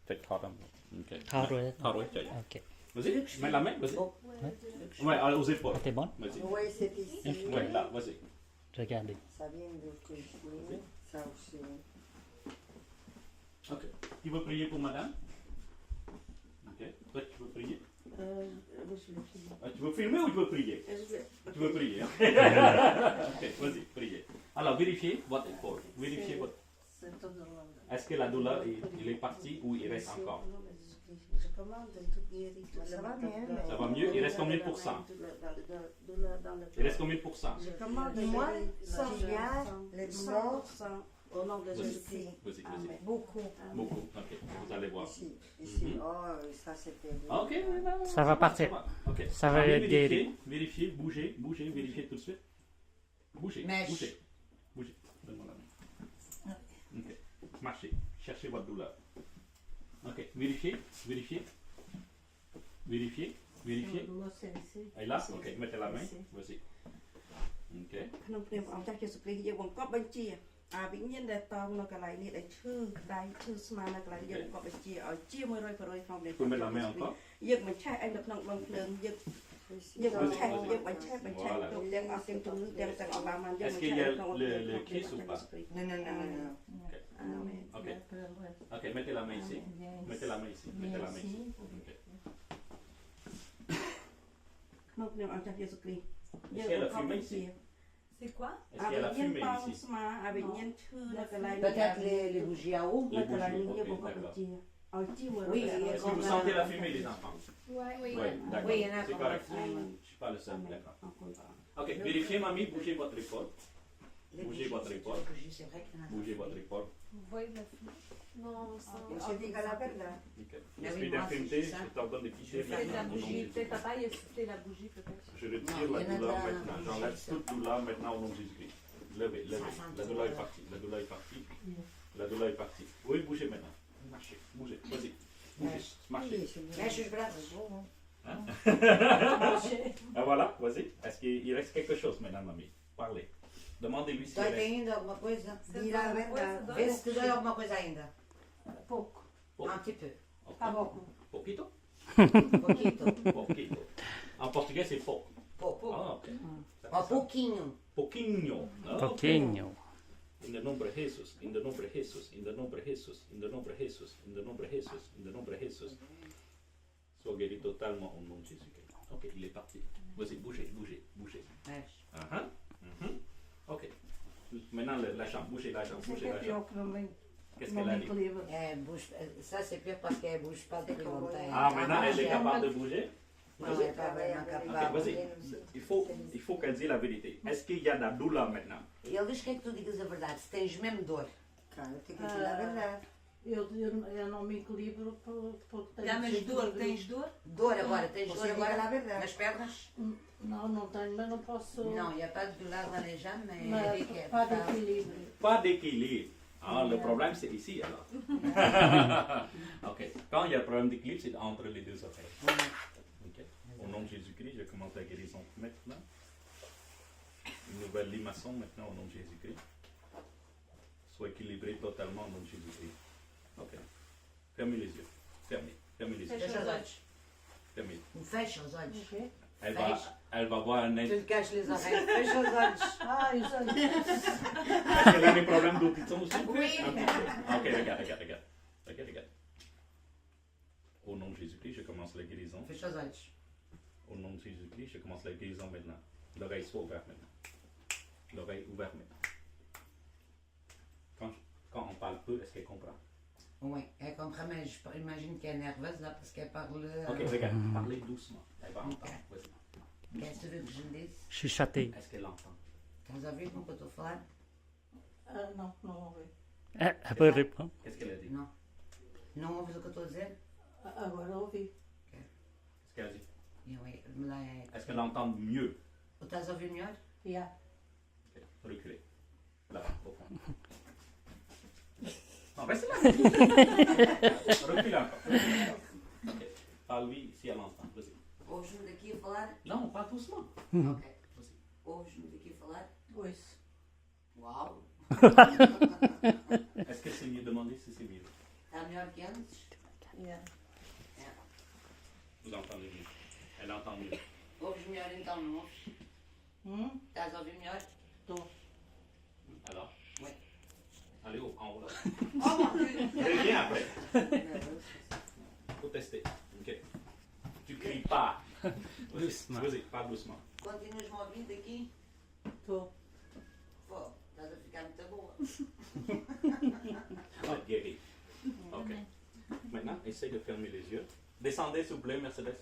Faites Taram. Ok. Tarouet. Tarouet, tiens. Ok. Vas-y, mets la main, vas-y. Oh, Ouais, allez, aux épaules. T'es bon? Vas-y. oui, c'est ici. Ouais, là, vas-y. Regardez. Ça vient de ici. Ça aussi. Ok. Tu veux prier pour madame? Ok. Toi, tu veux prier? Tu veux filmer ou tu veux prier? Tu veux prier. Ok, vas-y, priez. Alors, vérifiez votre épaule. Vérifiez votre... Est-ce que la douleur il est partie ou il reste encore? Je commande tout guéri. Ça va bien. Ça va mieux? Il reste combien de pourcents? Il reste combien de pourcents? Je commande moi, ça vient, les douleurs, Au nom de Vas-y. Jésus. Vas-y, vas-y. beaucoup. Beaucoup. Ok, vous allez voir. Ici. Mhm. Oh, ça c'était bien. Ok, Ça va partir. Ok. Ça va Allez, être guéri. vérifier, vérifier, bougez, bougez, vérifiez tout de suite. Bougez, Mèche. bougez, bougez. Donne-moi la main. Ok. Marchez, cherchez votre douleur. Ok, vérifiez, vérifiez. Vérifiez, vérifiez. Et là, ok, mettez la main. Vas-y. Ok. ក្នុងព្រះអង្គចាស់ជាសុគ្រីស្ទយើងបង្កប់បញ្ជាវិញ្ញាណដែលតងនៅកន្លែងនេះដែលឈឺដៃឈឺស្មានៅកន្លែងយើងបង្កប់បញ្ជាឲ្យជា100%ក្នុងព្រះ Vous mettez la main encore. យើងបញ្ឆេះឯនៅក្នុងដងភ្លើងយើងបញ្ឆេះគ្រប់ទាំងអស់ទាំងជំងឺទាំងអស់បានយើង Est-ce qu'il y a le kiss ou pas? Non, non, non, non. Ok. Ok, mettez la main ici. Mettez la main ici. Mettez la main ici. Ok. ក្នុងព្រះអង្គចាស់ជាសុគ្រីស្ទ Est-ce qu'il y a la fumée ici? C'est quoi? Est-ce qu'il y a la វិញ្ញាណ fumée តង ici? ស្មាវិញ្ញាណឈឺនៅកន្លែង Peut-être les bougies à eau. នៅកន្លែងនេះយើង Les បង្កប់ bougies, បញ្ជាឲ្យជា100% Oui, Est-ce que vous sentez la fumée, les enfants? Ouais, Oui, d'accord. Oui, il y en a C'est comme correct. ça. Je ne suis pas le seul. D'accord. Ok, vérifiez, mamie, bougez votre épaule. Les Bougez votre épaule. les bougies, c'est vrai qu'il y en a. Bougez votre épaule. Vous voyez de la fumée? Non, ça. Je dis qu'à la verdad. Ok. Mais L'esprit oui, moi, d'infirmité, c'est ça. je t'ordonne de quitter C'est de la maintenant au nom de bougie. Jésus. Peut-être papa, il a soufflé la bougie, peut-être. Je retire Non, la il y en a douleur de la maintenant. bougie, J'enlève ça. toute douleur maintenant au nom de Jésus-Christ. Levez, levez. Ça sent La trop douleur est bien. partie. La douleur est partie. La douleur est partie. Oui, bougez maintenant. Marchez. Bougez. Vas-y. Bougez. Marchez. Mais je suis brave. Ah voilà, vas-y. Est-ce qu'il reste quelque chose maintenant, mamie? Parlez. Demandez-lui s'il Dói reste. ainda alguma coisa? Dir a verdade. Vê se te dói alguma coisa ainda. Pouco. Un petit peu. Ok. Tá bom. Poquito? Pouquinho. Poquito. En portugais, c'est pouco. Pouco. Ah, ok. Ó, pouquinho. Pouquinho. Ah, ok. Pouquinho. In the nombre de Jesus, in the nombre de Jesus, in the nombre de Jesus, in the nombre de Jesus, in the nombre de Jesus, in the nombre de Jesus. Sois guéri totalement au nom de Jésus-Christ. Ok, il est parti. Vas-y, bougez, bougez, bougez. Mexe. Ok. Maintenant, la jambe, bougez la jambe, C'est bougez la jambe. pior que não Qu'est-ce qu'elle a dit? Bouge, ça c'est pire parce qu'elle bouge pas depuis longtemps. Ah, maintenant, elle est capable de bouger? Non, elle n'est pas vraiment Ok, capable. vas-y. Il faut qu'elle dise la vérité. Est-ce qu'il y a de la douleur maintenant? Ele diz que é que tu digas a verdade, se tens mesmo dor. Cara, eu tenho que dizer a verdade. Eu não me equilibro porque tenho. Já, mas dor, tens dor? Dor agora, tens Você dor diga agora a verdade. nas pernas? Não, não tenho, mas não posso. Non, il n'y a pas de douleur dans les jambes, mais Mas avec elle. pas d'équilíbrio. Pas d'équilibre. Ah, le problème c'est ici alors. Ok. Quand il y a un problème d'équilibre, c'est entre les deux oreilles. Ok. Au nom de Jésus-Christ, je commence la guérison maintenant. Une nouvelle limation maintenant au nom de Jésus-Christ. Sois équilibré totalement au nom de Jésus-Christ. Ok. Fermez les yeux. Fermez. Fermez les yeux. Fecha os olhos. Fermez. Fecha os olhos. Ok? Elle va voir un Tu être. lhe caches les oreilles. Fecha os olhos. Ah, isso aí. Est-ce qu'elle a des problèmes d'audition aussi? Oui. Un petit peu. Ok, regarde, regarde, regarde. Regarde, regarde. Au nom de Jésus-Christ, je commence la guérison. Fecha os olhos. Au nom de Jésus-Christ, je commence la guérison maintenant. L'oreille soit ouverte maintenant. L'oreille ouverte maintenant. Quand on parle peu, est-ce qu'elle comprend? Oui, elle comprend, mais j'imagine qu'elle est nerveuse là parce qu'elle parle. Ok, regarde, parlez doucement. Elle va entendre. Vas-y. Qu'est-ce que tu veux que je lhe dise? Chuchoter. Est-ce qu'elle entend? Estás a ouvir como que eu estou a falar? Não, não ouvi. Elle peut répondre. Qu'est-ce qu'elle a dit? Não. Não ouves o que eu estou a dizer? Agora ouvi. Qu'est-ce qu'elle a dit? Oui, me lá é. Est-ce qu'elle entend mieux? Tu estás a ouvir melhor? Yeah. Ok, reculez. Là-bas, au fond. Non, restez là. Reculez encore. Ok. Parle-lui si elle entend. Vas-y. Ouves-me daqui a falar? Non, pas doucement. Ok. Ouves-me daqui a falar? Ouço. Uau! Est-ce que c'est mieux? Demandez si c'est mieux. Está melhor que antes? Yeah. Vous entendez mieux. Elle entend mieux. Ouves melhor então, não ouves? Estás a ouvir melhor? Estou. Alors? Oui. Allez en haut là. Oh mon Dieu! Reviens après. Faut tester. Ok. Tu cries pas. Doucement. Vas-y, pas doucement. Continuas-me a ouvir daqui? Estou. Pô, estás a ficar muito boa. On va être guéri. Ok. Maintenant, essaye de fermer les yeux. Descendez s'il vous plaît, Mercedes.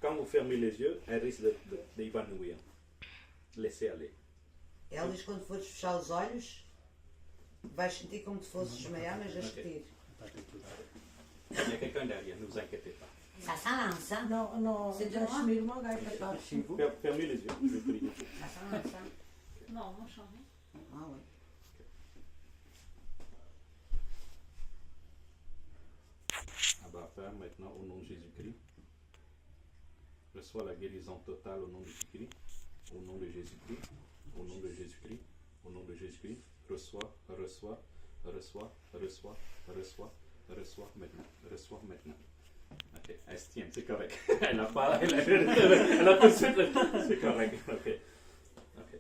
Quand vous fermez les yeux, elle risque d'évanouir. Laissez aller. Ela diz que quando fores fechar os olhos, vais sentir como se fosses desmaiar, mas a repetir. Il y a quelqu'un derrière, ne vous inquiétez pas. Ça sent l'encens. Não, não. C'est de Deixe-me ir uma gaita, tá? Fermez les yeux, je vais prier. Ça sent l'encens. Non, moi, je change. Ah oui. Abba Père, maintenant, au nom de Jésus-Christ, reçois la guérison totale au nom de Jésus-Christ. Au nom de Jésus-Christ. Au nom de Jésus-Christ. Au nom de Jésus-Christ. Reçois, reçois, reçois, reçois, reçois, reçois maintenant. Reçois maintenant. Ok, elle se tient, c'est correct. Elle n'a pas, elle a tout de suite, c'est correct. Ok. Ok.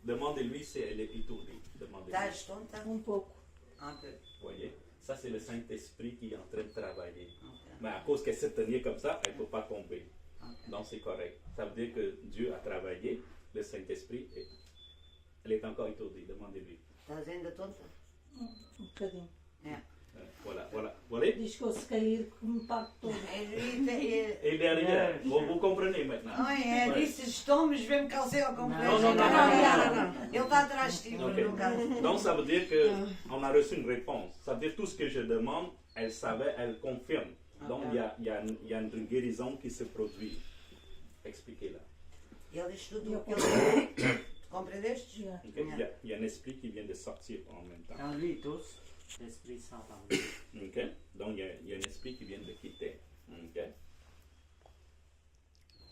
Demandez-lui si elle est étourdie. Demandez-lui. Estás tonta? Pouco. Un peu. Voyez, ça c'est le Saint-Esprit qui est en train de travailler. Ok. Mais à cause qu'elle s'est tenue comme ça, elle ne peut pas tomber. Ok. Donc c'est correct. Ça veut dire que Dieu a travaillé, le Saint-Esprit, et elle est encore étourdie. Demandez-lui. Estás ainda tonta? Bocadinho. Voilà, voilà. Vous voyez? Diz que eu se cair, que me parto todo. Et derrière, vous comprenez maintenant. Ai, é, disse estômagos, vem-me calcer ao completo. Não, não, não, não. Ele está atrás de ti, Ok. no caso. Donc ça veut dire qu'on a reçu une réponse. Ça veut dire tout ce que je demande, elle savait, elle confirme. Donc il y a une guérison qui se produit. Expliquez-la. Ele diz tudo o que ele compreendeste? Yeah. Ok? Il y a un esprit qui vient de sortir en même temps. En lui tous, l'Esprit Saint en lui. Ok? Donc il y a un esprit qui vient de quitter. Ok?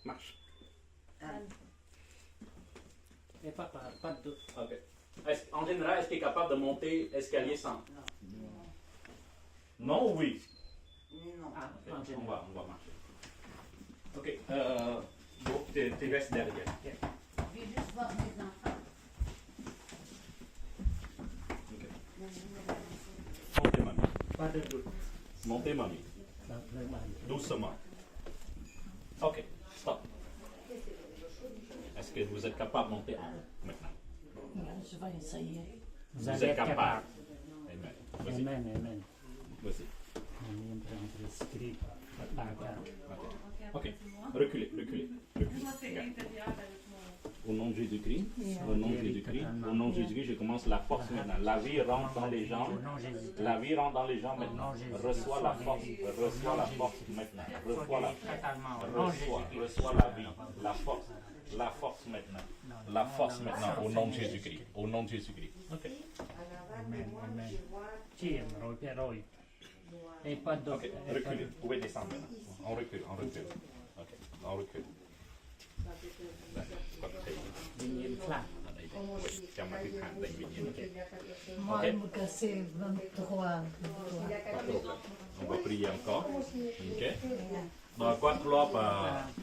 Marche. Et pas de doute. Ok. En général, est-ce qu'il est capable de monter l'escalier sans? Non ou oui? Non. Ah, Ok, en on général. va marcher. Ok. Donc tu restes derrière. Je vais juste voir mes enfants. Ok. Montez, mamie. Pas de doute. Montez, mamie. Vraiment. Doucement. Ok. Stop. Est-ce que vous êtes capable de monter en haut maintenant? Je vais essayer. Vous allez être capable. Amen. Vas-y. Amen, amen. Vas-y. On est en train de l'Esprit. Ok. Reculez, reculez. Reculez. Moi, c'est Regarde. l'intérieur avec mon. Au nom de Jésus-Christ, au nom de Jésus-Christ, au nom de Jésus-Christ, je commence la force maintenant. La vie rentre dans les jambes. Au nom de Jésus. La vie rentre dans les jambes maintenant. Reçois la force. Reçois la force maintenant. Reçois la force. Totalement. Au nom de Jésus. Reçois la vie, la force. La force maintenant. La force maintenant. Au nom de Jésus-Christ. Au nom de Jésus-Christ. Ok. Amen, amen. Tiens, Roy. Et pas de doute. Ok. Reculez. Vous pouvez descendre maintenant. On recule, on recule. Ok. On recule. Vigne flamme. Moi, me casser 23. On va prier encore. Ok. ដល់គាត់ធ្លាប់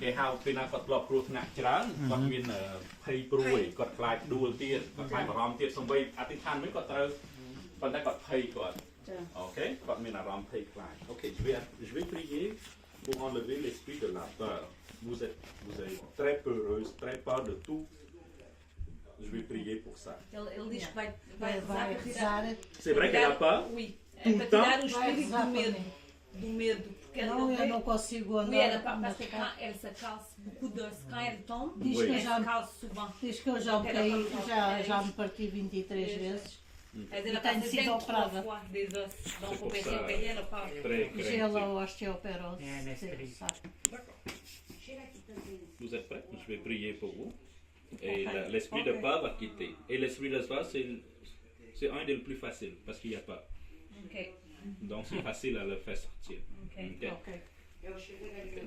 គេហៅពេលណាគាត់ធ្លាប់គ្រោះថ្នាក់ច្រើនគាត់មានភ័យព្រួយគាត់ខ្លាចដួលទៀតគាត់ខ្លាចបារម្ភទៀតសំបីអធិដ្ឋានវិញគាត់ត្រូវប៉ុន្តែគាត់ភ័យគាត់អូខេគាត់មានអារម្មណ៍ភ័យខ្លាចអូខេ je vais prier pour enlever l'esprit de la peur vous êtes très peureuse très peur de tout je vais prier pour ça Ele diz que vai Vai rezar para rezar. c'est vrai qu'elle a peur Oui. Tout É le para tirar temps? o espírito do medo. Do medo. Porque Não, eu não consigo Oui, elle a andar. peur parce que quand elle se casse beaucoup d'os, quand elle tombe, Diz Oui. que elle já, se casse souvent. diz que eu já me caí, já me parti 23 vezes. Elle a Tem passé sido 23 operada. fois des os. Donc C'est au pour PCP, ça. elle a peur. très Gelo craintif ou osteoporose. É, nesse c'est crise. ça. vous êtes prêts je vais prier pour vous et l'esprit de peur va quitter et l'esprit de peur c'est un des plus faciles parce qu'il n'y a pas Ok. donc c'est facile à le faire sortir Ok. Ok. Ok.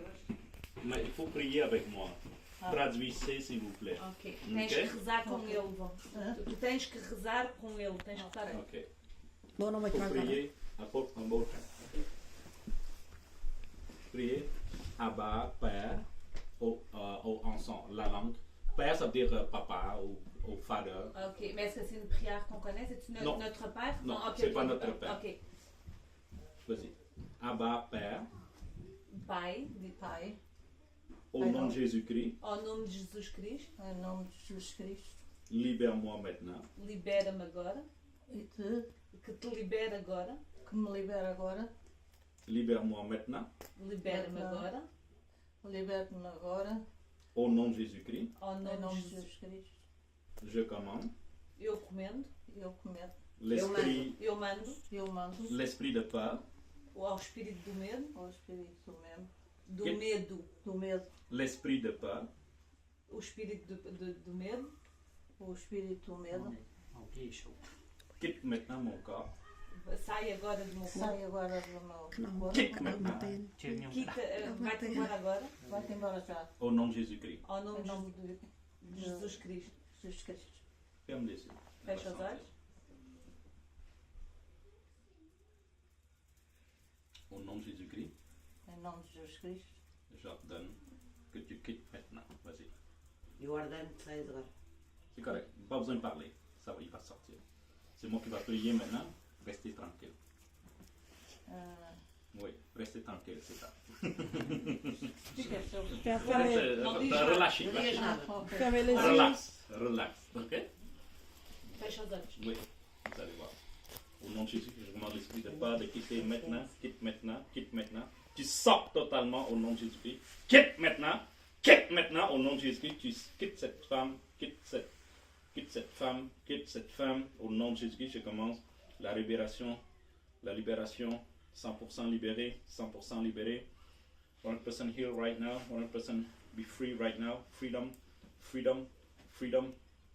Mais il faut prier avec moi. Traduisez s'il vous plaît. Ok. Tens que rezar com ele. Hã? Tu tens que rezar com ele. Tens que estar. Ok. Boa noite, Il faut prier Apporte un beau temps. Priez, Abba, Père, ensemble, la langue. Père, ça veut dire papa ou father. Ok, mais est-ce que c'est une prière qu'on connaît? C'est Non. notre Père? Non, ok, c'est ok, pas notre ok, Père. Ok. Vas-y. Abba, Père, Pai, Pai, au nom de Jésus-Christ, ao nome de Jesus Cristo, em nome de Jesus Cristo, libère-moi maintenant. libera-me agora, que te libera agora, me libera agora, Libère-moi maintenant. libera-me Maintenant. agora, liberte-me agora, Au nom de Jésus-Christ, ao em nome nome de de Jesus. Jesus Cristo. je commande Eu comendo, Eu cometo, eu mando eu mando l'esprit de peur, ao espírito do medo, ao Espírito mesmo, do Que- medo, do medo, l'esprit de peur, o espírito do medo, o Espírito do medo, Ok, show. quitte maintenant mon corps, sai agora do meu corpo, sai agora do meu corpo, quitte maintenant, Tinha quita, vai-te embora agora, vai-te embora já, au nom de Jésus-Christ. ao em nome nome de Jesus Cristo. de Jesus Cristo. Ferme les yeux. Fecha os olhos. Au nom de Jésus-Christ, Em nome de Jesus Cristo, j'ordonne que tu quittes maintenant. Vas-y. Eu ordeno que saias agora. C'est correct. Pas besoin de parler. Ça va, il va sortir. C'est moi qui va prier maintenant. Restez tranquille. ah, Oui, restez tranquille, c'est ça. fica seu. Não diz nada. Relâchez. Não digas nada. Ok. Relax. Relax. Ok? Fecha os olhos. Oui, vous allez voir. Au nom de Jésus, je demande l'esprit de peur de quitter maintenant, quitte maintenant, quitte maintenant. Tu sors totalement au nom de Jésus-Christ. Quitte maintenant au nom de Jésus-Christ. Tu quittes cette femme, quitte cette femme au nom de Jésus-Christ. Je commence la libération, 100% libéré, 100% libéré. 100% healed right now, 100% be free right now. Freedom, freedom, freedom,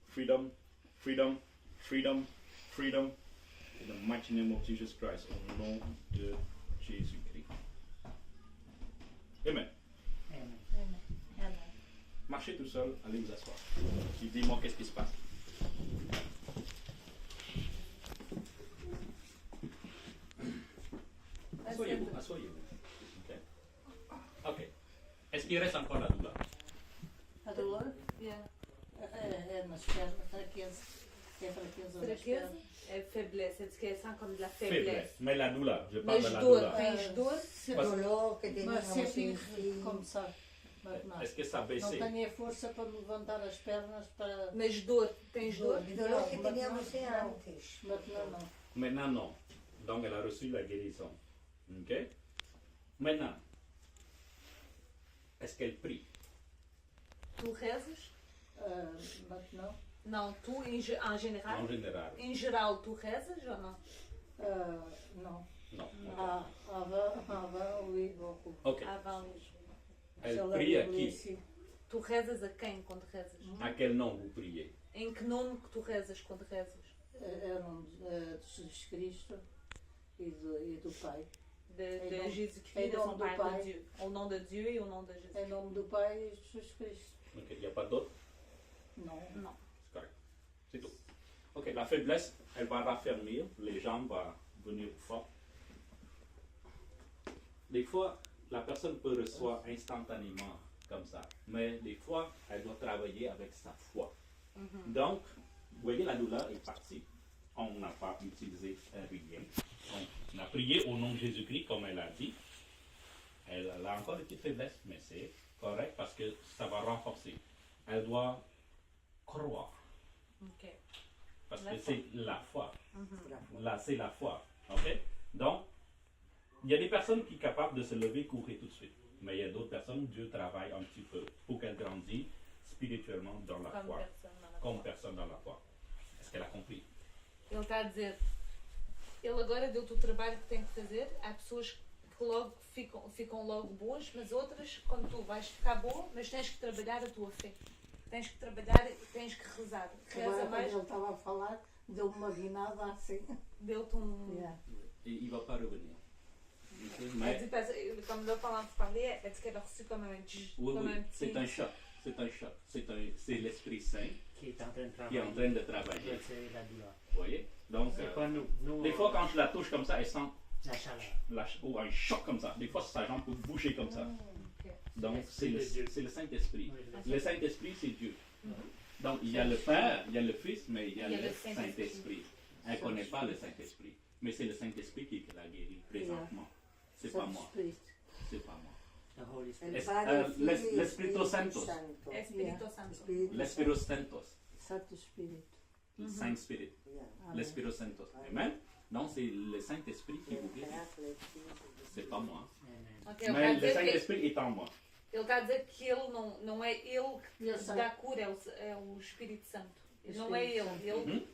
freedom, freedom, freedom, freedom. In the mighty name of Jesus Christ, au nom de Jésus-Christ. Amen. Amen. Marchez tout seul, allez vous asseoir. Puis dis-moi qu'est-ce qui se passe. Asseyez-vous, asseyez-vous. Ok. Ok. Est-ce qu'il reste encore la douleur? A dor Yeah. é nas pernas, fraqueza, é fraqueza nas Fraqueza pernas. é faiblesse, c'est que c'est comme de la Faiblesse. faiblesse. Mais la douleur, je parle Mas de la dor, douleur. tens dor, Dolor, que tem Mas uma sempre começar. Não, Est-ce que ça a não baissé? tenho a força para me levantar as pernas para. mas dor, tens dor. Dolor que tínhamos antes. Maintenant não. Maintenant, non. Donc, elle a reçu la guérison. Ok? Maintenant, est-ce qu'elle prie? Tu rezas? Maintenant. Não, tu en général. En général. Em geral, tu rezas ou não? Não. Non. Avant, oui, beaucoup. Ok. Avant. Elle Sur la prie à Bible qui? ici. Tu rezas a quem quando rezas? À quel nom vous priez? Em que nome que tu rezas quando rezas? É o nome de Jesus Cristo e do Pai. De nome- Jésus-Christ, em de nome son do Père, Pai. de Dieu. Au nom de Dieu et au nom de Jésus. Em nome do Pai e de Jesus Cristo. Ok, il n'y a pas d'autre? Não. Non. C'est correct. C'est tout. Ok, la faiblesse, elle va raffermir, les jambes vont venir fort. Des fois, la personne peut recevoir instantanément comme ça, mais des fois, elle doit travailler avec sa foi. Donc, vous voyez, la douleur est partie. On n'a pas utilisé rien. On a prié au nom de Jésus-Christ, comme elle a dit. Elle a encore une petite faiblesse, mais c'est correct parce que ça va renforcer. Elle doit croire. Ok. Parce La que foi. c'est la foi. Là, c'est la foi. OK? Donc, il y a des personnes qui sont capables de se lever, courir tout de suite. Mais il y a d'autres personnes, Dieu travaille un petit peu pour qu'elles grandissent spirituellement dans la Comme foi. personne dans la Comme foi. personne dans la foi. Est-ce qu'elle a compris? Ele está a dizer, ele agora deu-te o trabalho que tem que fazer. Há pessoas que logo ficam logo boas, mas outras, quando tu vais ficar boa, mas tens que trabalhar a tua fé. Tens que trabalhar e tens que rezar. Reza Agora, quando mais, ele estava a falar, deu-me uma guinada assim. deu-te Yeah. Et il ne va pas revenir. OK? É Mais, tipo, comme le parlant de parler, est-ce qu'elle a reçu comme un petit. oui, comme oui, un c'est petit. un choc. C'est un choc. C'est l'Esprit Saint Qui est en train de qui est en travailler. train de travailler. C'est la douleur. Vous voyez? Donc, C'est pas nous. Nous, des fois, quand je la touche comme ça, elle sent La chaleur. ou un choc comme ça. Des fois, sa jambe peut bouger comme ça. Ok. Donc, c'est le Saint-Esprit. Oui, Le Saint-Esprit, c'est Dieu. Mhm. Donc, il y a le Père, il y a le Fils, mais il y a Il y a le le Saint-Esprit. Saint-Esprit. Elle ne connaît pas le Saint-Esprit. Mais c'est le Saint-Esprit qui l'a guéri présentement. C'est pas moi. Spirit. C'est pas moi. The Holy Spirit. El Es- Padre, el Figlio y el l'Espíritu Santo. Santo. Espírito Santo. Espíritu L'Espíritu Santos. Santo Spirit. Le Saint-Esprit. Yeah. L'Espíritu Santos. Amen. Donc, c'est le Saint-Esprit qui vous guérit. C'est pas moi. Amen. Ok, ele Mais está a le dizer que Saint-Esprit est en moi. ele está a dizer que ele não é ele que Eu te sei. dá cura, é o Espírito Santo. Não é Espírito ele. Ele Mhm.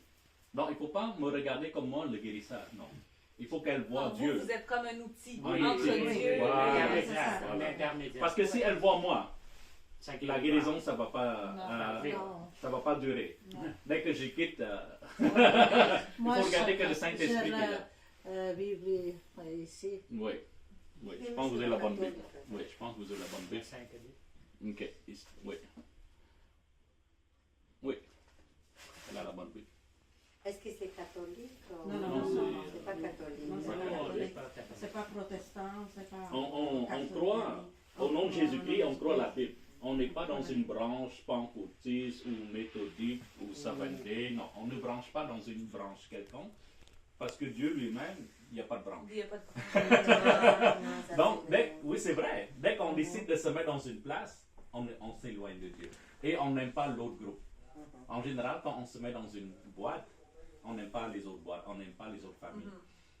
Donc, il ne faut pas me regarder comme moi, le guérisseur. Non. Il faut qu'elle voie não, Dieu. vous êtes comme un outil Oui, entre oui, oui, Dieu voilà. et C'est ça, Voilà. l'intermédiaire. Parce que si elle voit moi, Ça guérit la pas. guérison, ça ne va pas, Oui. ça va pas durer. Non. Dès que je quitte, Moi, faut regarder que le sur Saint-Esprit qui est là. la Bible ici. Oui. Oui, je pense que vous avez la bonne Bible. Oui, je pense que vous avez la bonne Le Bible. Saint-Esprit. Ok. Oui. Oui. Elle a la bonne Bible. Est-ce que c'est catholique ou... Non, non, non, non, c'est pas catholique. Non, c'est Ouais, pas non, catholique. pas catholique. C'est pas protestant, c'est pas. On catholique. croit, au nom de Jésus-Christ, on croit la Bible. On n'est pas dans Ouais. une branche pentecôtiste ou méthodique ou Seventh-day. Non, on ne branche pas dans une branche quelconque. Parce que Dieu lui-même, il n'y a pas de branche. Il n'y a pas de Donc, oui, c'est vrai. Dès qu'on décide de se mettre dans une place, on s'éloigne de Dieu. Et on n'aime pas l'autre groupe. En général, quand on se met dans une boîte, on n'aime pas les autres boîtes, on n'aime pas les autres familles.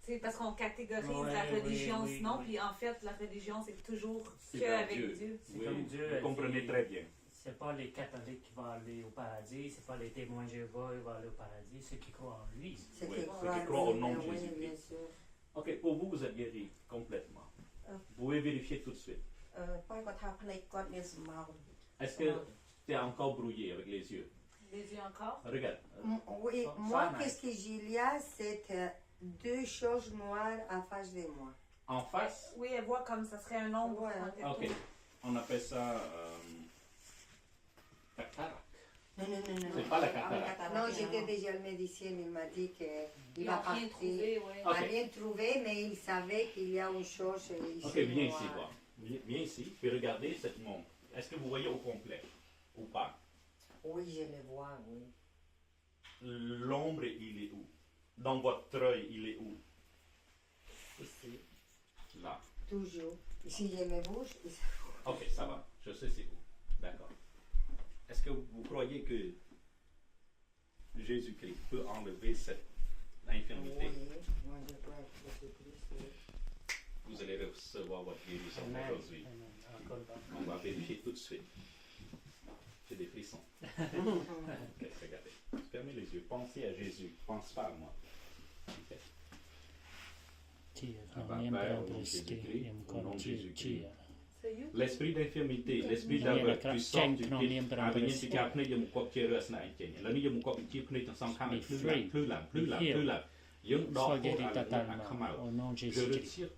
C'est parce qu'on catégorise Ouais, la religion oui, sinon, oui. puis en fait, la religion, c'est toujours C'est que vers avec Dieu. Dieu. C'est Oui, comme Dieu a vous comprenez dit. très bien. C'est pas les catholiques qui vont aller au paradis, c'est pas les témoins de Jéhovah qui vont aller au paradis, ceux qui croient en lui. C'est Oui, qui ceux qui croient au nom de oui, Jésus-Christ. bien sûr. Ok, pour vous, vous êtes guéri complètement. Ah. Vous pouvez vérifier tout de suite. ប៉ែគាត់ថាភ្នែកគាត់មានសម្ោ Est-ce que tu es encore brouillé avec les yeux? Les yeux encore. Regarde. Oui, Ça moi, marche. qu'est-ce que il y a, c'est deux choses noires en face de moi. En face, Oui, elle voit comme ça serait un ombre. Ouais. en tête. ok. On appelle ça cataracte. Non, non, non, non. C'est pas la cataracte. Non, j'étais déjà le médecin, il m'a dit qu'il Ils va n'ont rien partir. trouvé, ouais. Il n'a Ok. rien trouvé, mais il savait qu'il y a une chose ici. Ok, viens ici, noire. voir. Viens ici, puis regardez cette montre. Est-ce que vous voyez au complet ou pas? Oui, je le vois, oui. L'ombre, il est où? Dans votre œil, il est où? Ici, Là. toujours. Si je me bouge, Ok, ça va. Je sais c'est où. D'accord. Est-ce que vous croyez que Jésus-Christ peut enlever cette infirmité? oui, moi je crois que Jésus-Christ, oui. Vous allez recevoir votre guérison Amen. aujourd'hui. Amen. Encore pas. On va vérifier tout de suite. J'ai des frissons. Ok, regardez. Fermez les yeux. Pensez à Jésus. Pense pas à moi. Ok. C'est you? L'esprit d'infirmité, l'esprit Yeah, d'aveugle, yeah, tu sors du yeah, pit. yeah, À venir, yeah. tu gardes pneu, il y a mon corps qui est resté dans une La nuit, il y a mon corps qui est pneu, dans son camp, Be plus free. là, plus là, plus là, Be healed. plus là. Yung dort Sois guéri à la totalement come out. au nom de Je Jésus-Christ. retire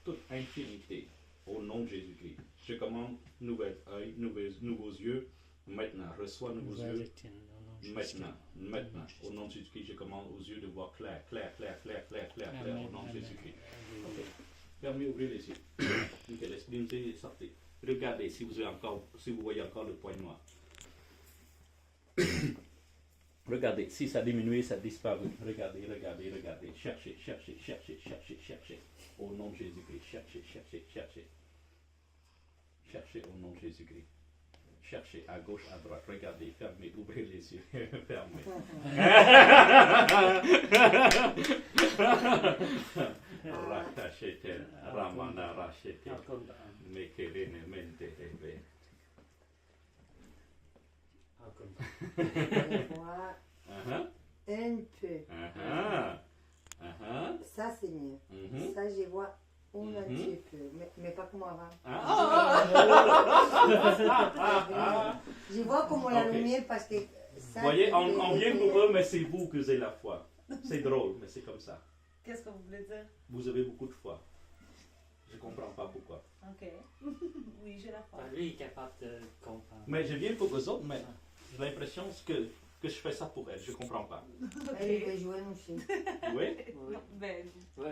toute infirmité au nom de Jésus-Christ. Je commande nouvel œil, nouveaux yeux. Maintenant, reçois nouveaux yeux. Vérité, au nom de Jésus-Christ. Maintenant, au nom de Jésus-Christ, je commande aux yeux de voir clair, au nom de Jésus-Christ. Ok. Fermez, ouvrez les yeux. Ok, l'esprit de Dieu est sorti. Regardez si vous voyez encore le point noir. Regardez, si ça a diminué, ça a disparu. Regardez. Cherchez. Au nom de Jésus-Christ, cherchez. Cherchez au nom de Jésus-Christ. Cherchez à gauche, à droite. Regardez, fermez, ouvrez les yeux. Fermez. Rakashete, Ramana Rashete, Encore pas. Mekerene Mente Rebe. Encore pas. Je vois Uh-huh. un peu. Ça, c'est mieux. Mhm. Ça, je vois un Mhm. petit peu, mais pas comme avant. Je vois comme la Ok. lumière parce que ça. Vous voyez, on vient pour eux, mais c'est vous que avez la foi. C'est drôle, mais c'est comme ça. Qu'est-ce que vous voulez dire? Vous avez beaucoup de foi. Je ne comprends pas pourquoi. Ok. Oui, j'ai la foi. Lui est capable de comprendre. Mais je viens pour vous autres, mais j'ai l'impression que que je fais ça pour elle. Je comprends pas. Elle veut jouer aussi. Oui? Oui. Ben,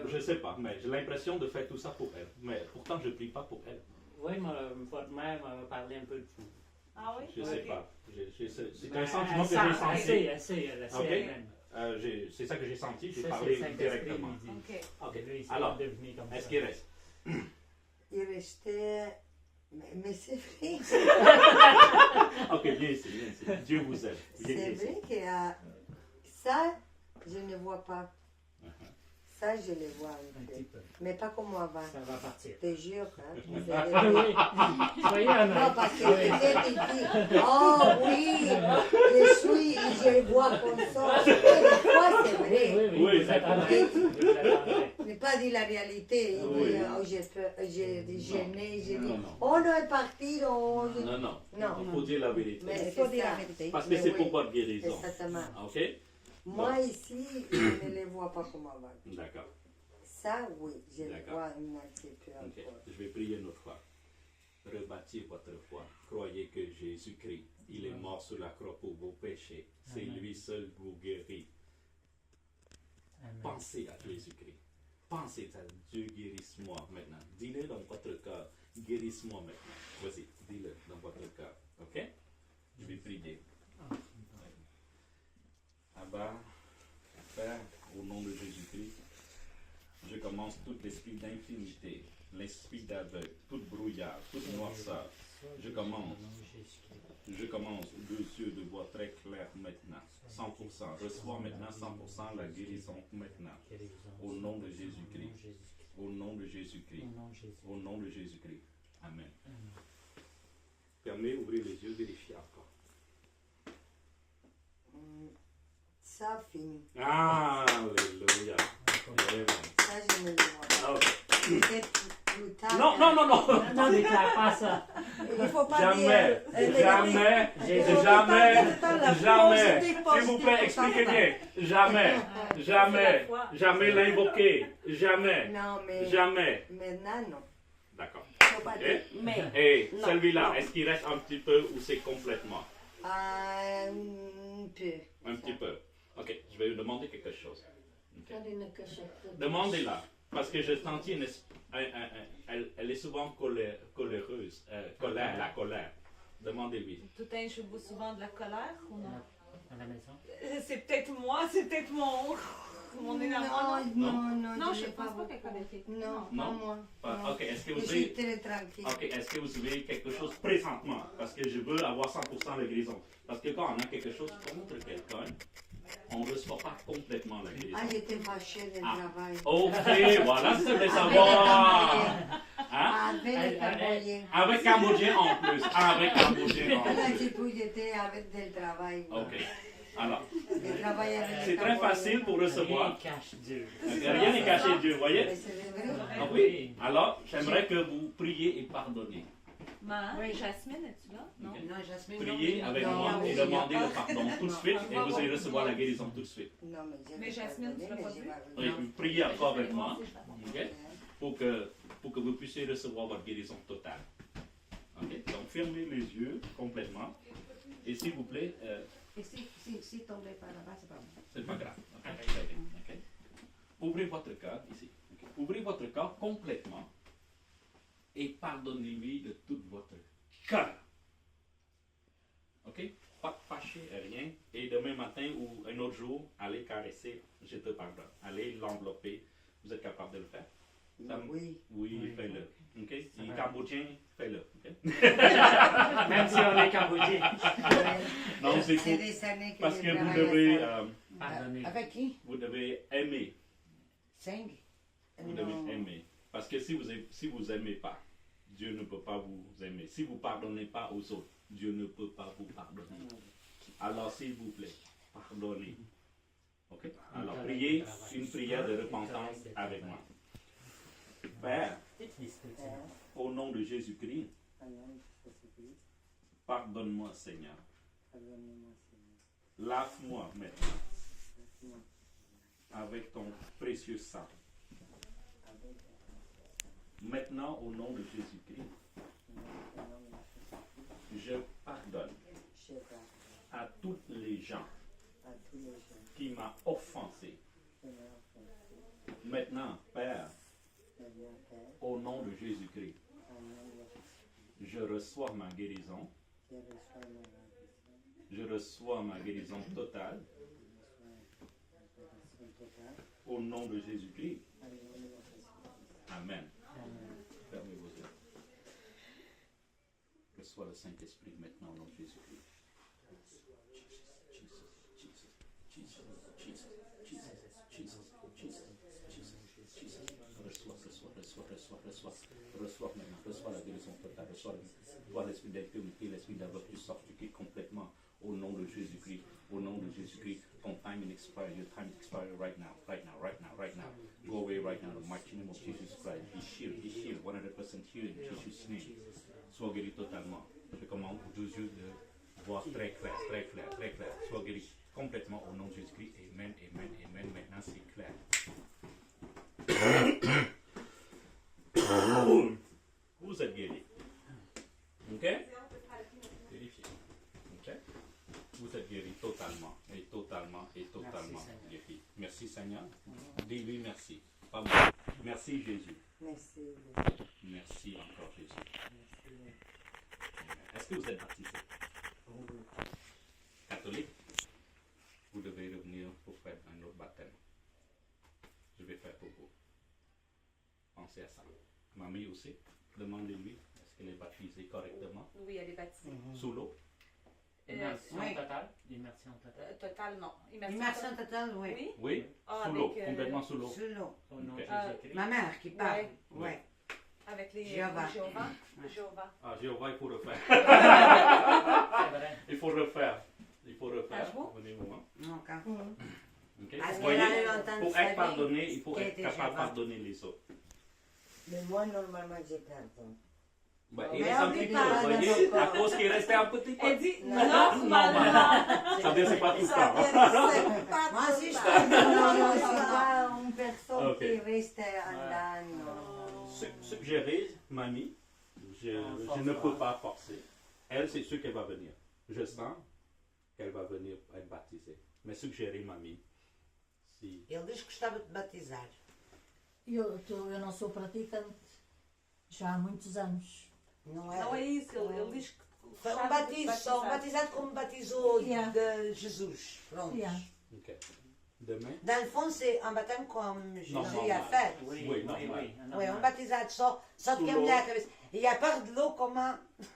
Je sais pas, mais j'ai l'impression de faire tout ça pour elle. Mais pourtant, je prie pas pour elle. Oui, votre mère m'a parlé un peu de vous. ah oui? Je sais Ok. pas. C'est Ben, un sentiment que elle j'ai sait, senti. Elle sait, elle sait Ok. elle-même. C'est ça que j'ai senti. J'ai Ça, parlé c'est le directement. Saint-Esprit, il dit. Ok. Ok. Lui, c'est Alors, devenu comme est-ce ça. qu'il reste? Il restait. Mais c'est vrai. Ok, viens ici, viens ici. Dieu vous aime. Viens C'est ici. vrai que ça, je ne vois pas. Ça, je le vois un Un peu. petit peu. Mais pas comme avant. Ça va partir. Je te jure. Hein, vous Ah allez voir. oui, soyez honnête. Non, parce que peut-être il dit, oh oui, je vois comme ça. Et des fois, c'est vrai. Oui, Oui, vous c'est êtes honnête. Vous êtes honnête. Il n'a pas dit la réalité. Il Oui. dit, oh, j'ai peur, j'ai gêné, j'ai dit, Non, non. oh non, elle est partie. Oh, Non, non. Non. Il faut dire la vérité. Mais Il faut c'est dire ça. la vérité. Parce que Mais c'est oui. pour votre guérison. Exactement. Ok? Moi, ici, je ne les vois pas comme avant. D'accord. Ça, oui, je le D'accord. vois un petit peu Ok. encore. Je vais prier une autre fois. Rebâtir votre foi. Croyez que Jésus-Christ, il est mort sur la croix pour vos péchés. C'est Amen. lui seul vous guérit. Amen. Pensez à Jésus-Christ. Pensez à Dieu, guérisse-moi maintenant. Dis-le dans votre cœur. Guérisse-moi maintenant. Vas-y, dis-le dans votre cœur. Ok? Je vais prier. Abba, Père, au nom de Jésus-Christ, je commence tout l'esprit d'infinité, l'esprit d'aveugle, toute brouillard, toute noirceur. Je commence. Je commence deux yeux de voix très claire maintenant. 100%. Reçois maintenant 100% la guérison maintenant. Au nom de Jésus-Christ. Au nom de Jésus-Christ. Au nom de Jésus-Christ. Amen. Permets d'ouvrir les yeux, vérifier encore. Ça finit. Alléluia. Amen. Ça, je ne le vois pas. Ah, ok. Peut-être plus tard. Non, non, non, non. Non, déclare pas ça. Il ne faut pas Jamais, dire. jamais, jamais. S'il vous plaît, expliquez bien. Jamais, jamais, jamais l'invoquer. Jamais, Non, mais jamais. maintenant, non. D'accord. Il ne faut pas Ok. dire. Mais. Et Non, celui-là, non. est-ce qu'il reste un petit peu ou c'est complètement? Un peu. Un petit peu. Ok, je vais vous demander quelque chose. Ok. Faire une cachette. Demandez-la. Parce que je sentis elle est souvent coléreuse. La colère. Demandez-lui. Tu t'enches-vous souvent de la colère ou non? À la maison. C'est peut-être moi, c'est peut-être mon énervement. Non, non, Non, je l'ai ne pense pas beaucoup. qu'elle connaît quelqu'un. Non, pas Non? moi. Pas- Non. Ok, est-ce que Je vous suis avez... très tranquille. Ok, est-ce que vous avez quelque chose présentement? Parce que je veux avoir 100% de guérison. Parce que quand on a quelque chose contre quelqu'un, on ne reçoit pas complètement la guérison. Ah, j'étais fâchée du Ah. travail. Ok, voilà ce que je voulais savoir. Hein? Avec les Cambodgiens. Avec Cambodgien en plus. Avec Cambodgien en Là, plus. j'étais avec du travail. Ok. Alors, Je travaille avec les c'est très Cambodgiens. facile pour Rien recevoir. cache Dieu. Rien n'est caché de Dieu, voyez? Mais c'est vrai. Ah oui. Alors, j'aimerais que vous priez et pardonnez. Jasmine, es-tu là? Non. Ok. Non, Jasmine. Priez avec Non, moi non, et non. demandez le pardon tout de suite et vous allez recevoir la guérison tout de suite. Non, mais je Mais vais Jasmine, tu l'as pardonner, pas mais vu? je vais- Oui, priez encore avec moi. aussi, je l'ai. Ok? Pour que vous puissiez recevoir votre guérison totale. Ok? Donc, fermez les yeux complètement. Et s'il vous plaît, Et si tombez par là-bas, c'est pas bon. c'est pas grave. Ok? Très bien. Ok? Ouvrez votre cœur ici. Ok? Ouvrez votre cœur complètement et pardonnez-lui de tout votre cœur. Ok? Pas fâché, rien. Et demain matin ou un autre jour, allez caresser, je te pardonne. Allez l'envelopper. Vous êtes capable de le faire? Ça me- Oui. Oui, Oui. fais-le. Ok? Si va. Cambodgien, fais-le. Ok? Même si on est cambodgien. Non, c'est C'est pour. des années que Parce je que vous travaille devez, à ça. Pardonnez. Avec qui? vous devez aimer. 5? Vous devez aimer. Parce que si vous aimez pas, Dieu ne peut pas vous aimer. Si vous pardonnez pas aux autres, Dieu ne peut pas vous pardonner. Alors, s'il vous plaît, pardonnez. Ok? Alors, priez une prière de repentance avec moi. Père, au nom de Jésus-Christ, pardonne-moi, Seigneur. Lave-moi maintenant avec ton précieux sang. Maintenant, au nom de Jésus-Christ, je pardonne à toutes les gens qui m'a offensé. Maintenant, Père, au nom de Jésus-Christ, je reçois ma guérison. Je reçois ma guérison totale. Au nom de Jésus-Christ. Amen. Fermez vos yeux. Reçois le Saint-Esprit maintenant au nom de Jésus-Christ. Reçois maintenant, reçois la guérison totale, reçois l'esprit d'infirmité, l'esprit d'avoir pu sortir complètement au nom de Jésus-Christ, au nom de Jésus-Christ. Ton time is expired, your time is expired right now, right now, right now, right now. Go away right now, in the mighty name of Jesus Christ. Be healed, 100% healed in Jesus' name. Sois guéri totalement. Je commande aux deux yeux de voir très clair, très clair, très clair. Sois guéri complètement au nom de Jésus-Christ. Amen, amen, amen. Maintenant c'est clair. Vous êtes guéri. Ok? Vérifiez. Ok? Vous êtes guéri totalement, et totalement, et totalement guéri. Merci Seigneur. Dis-lui merci. Pas moi. Merci Jésus. Merci. Merci encore Jésus. Est-ce que vous êtes baptisé? Catholique? Vous devez revenir pour faire un autre baptême. Je vais faire pour vous. Pensez à ça. Mamie aussi, demandez-lui, est-ce qu'elle est baptisée correctement? Oui, elle est baptisée. Sous l'eau? Immersion oui. totale? Immersion totale. Total, non. Immersion totale, oui. Oui. Oui? Ah, Sous l'eau, avec, complètement sous l'eau. Sous l'eau. Au nom de Ok. Jésus-Christ. Ma mère qui parle. Ouais. Ouais. Avec les Jéhovah. Jéhovah. Ouais. Jéhovah. Ah, Jéhovah, il faut refaire. C'est vrai. Il faut refaire. Il faut refaire. Ah, bon? Venez, maman. Non, quand. Ok? Parce Vous qu'elle a voyez, eu entendu pour sa être vie, pardonné, il faut qui être était capable de Jéhovah. pardonner les autres. Mais moi, normalement, j'ai pardon. Ben, Mais il reste un oublie petit peu, pas, vous voyez, d'accord. à cause qu'il restait un petit peu. Elle dit Non, normalement. Ça veut dire que c'est pas tout le Ça temps. veut pas moi, si je pardonne, c'est pas une personne Ok. qui reste en dedans. Suggérer, mamie, je ne peux pas forcer. Elle, c'est sûr qu'elle va venir. Je sens qu'elle va venir être baptisée. Mais suggérer, mamie, si... Ele diz que gostava de batizar. Eu não sou praticante já há muitos anos. Não é? Não é isso, ele diz que. Foi gostava um de batismo, só um batizar. batizado como batizou Yeah. de Jesus. Pronto. Yeah. Ok. Demain? Dans le fond, c'est un baptême comme Jésus Normal. a fait. Oui, Oui, oui, normal. oui. Oui, un baptisado só de Sous caminhar l'eau. a cabeça. E a part de l'eau, comment...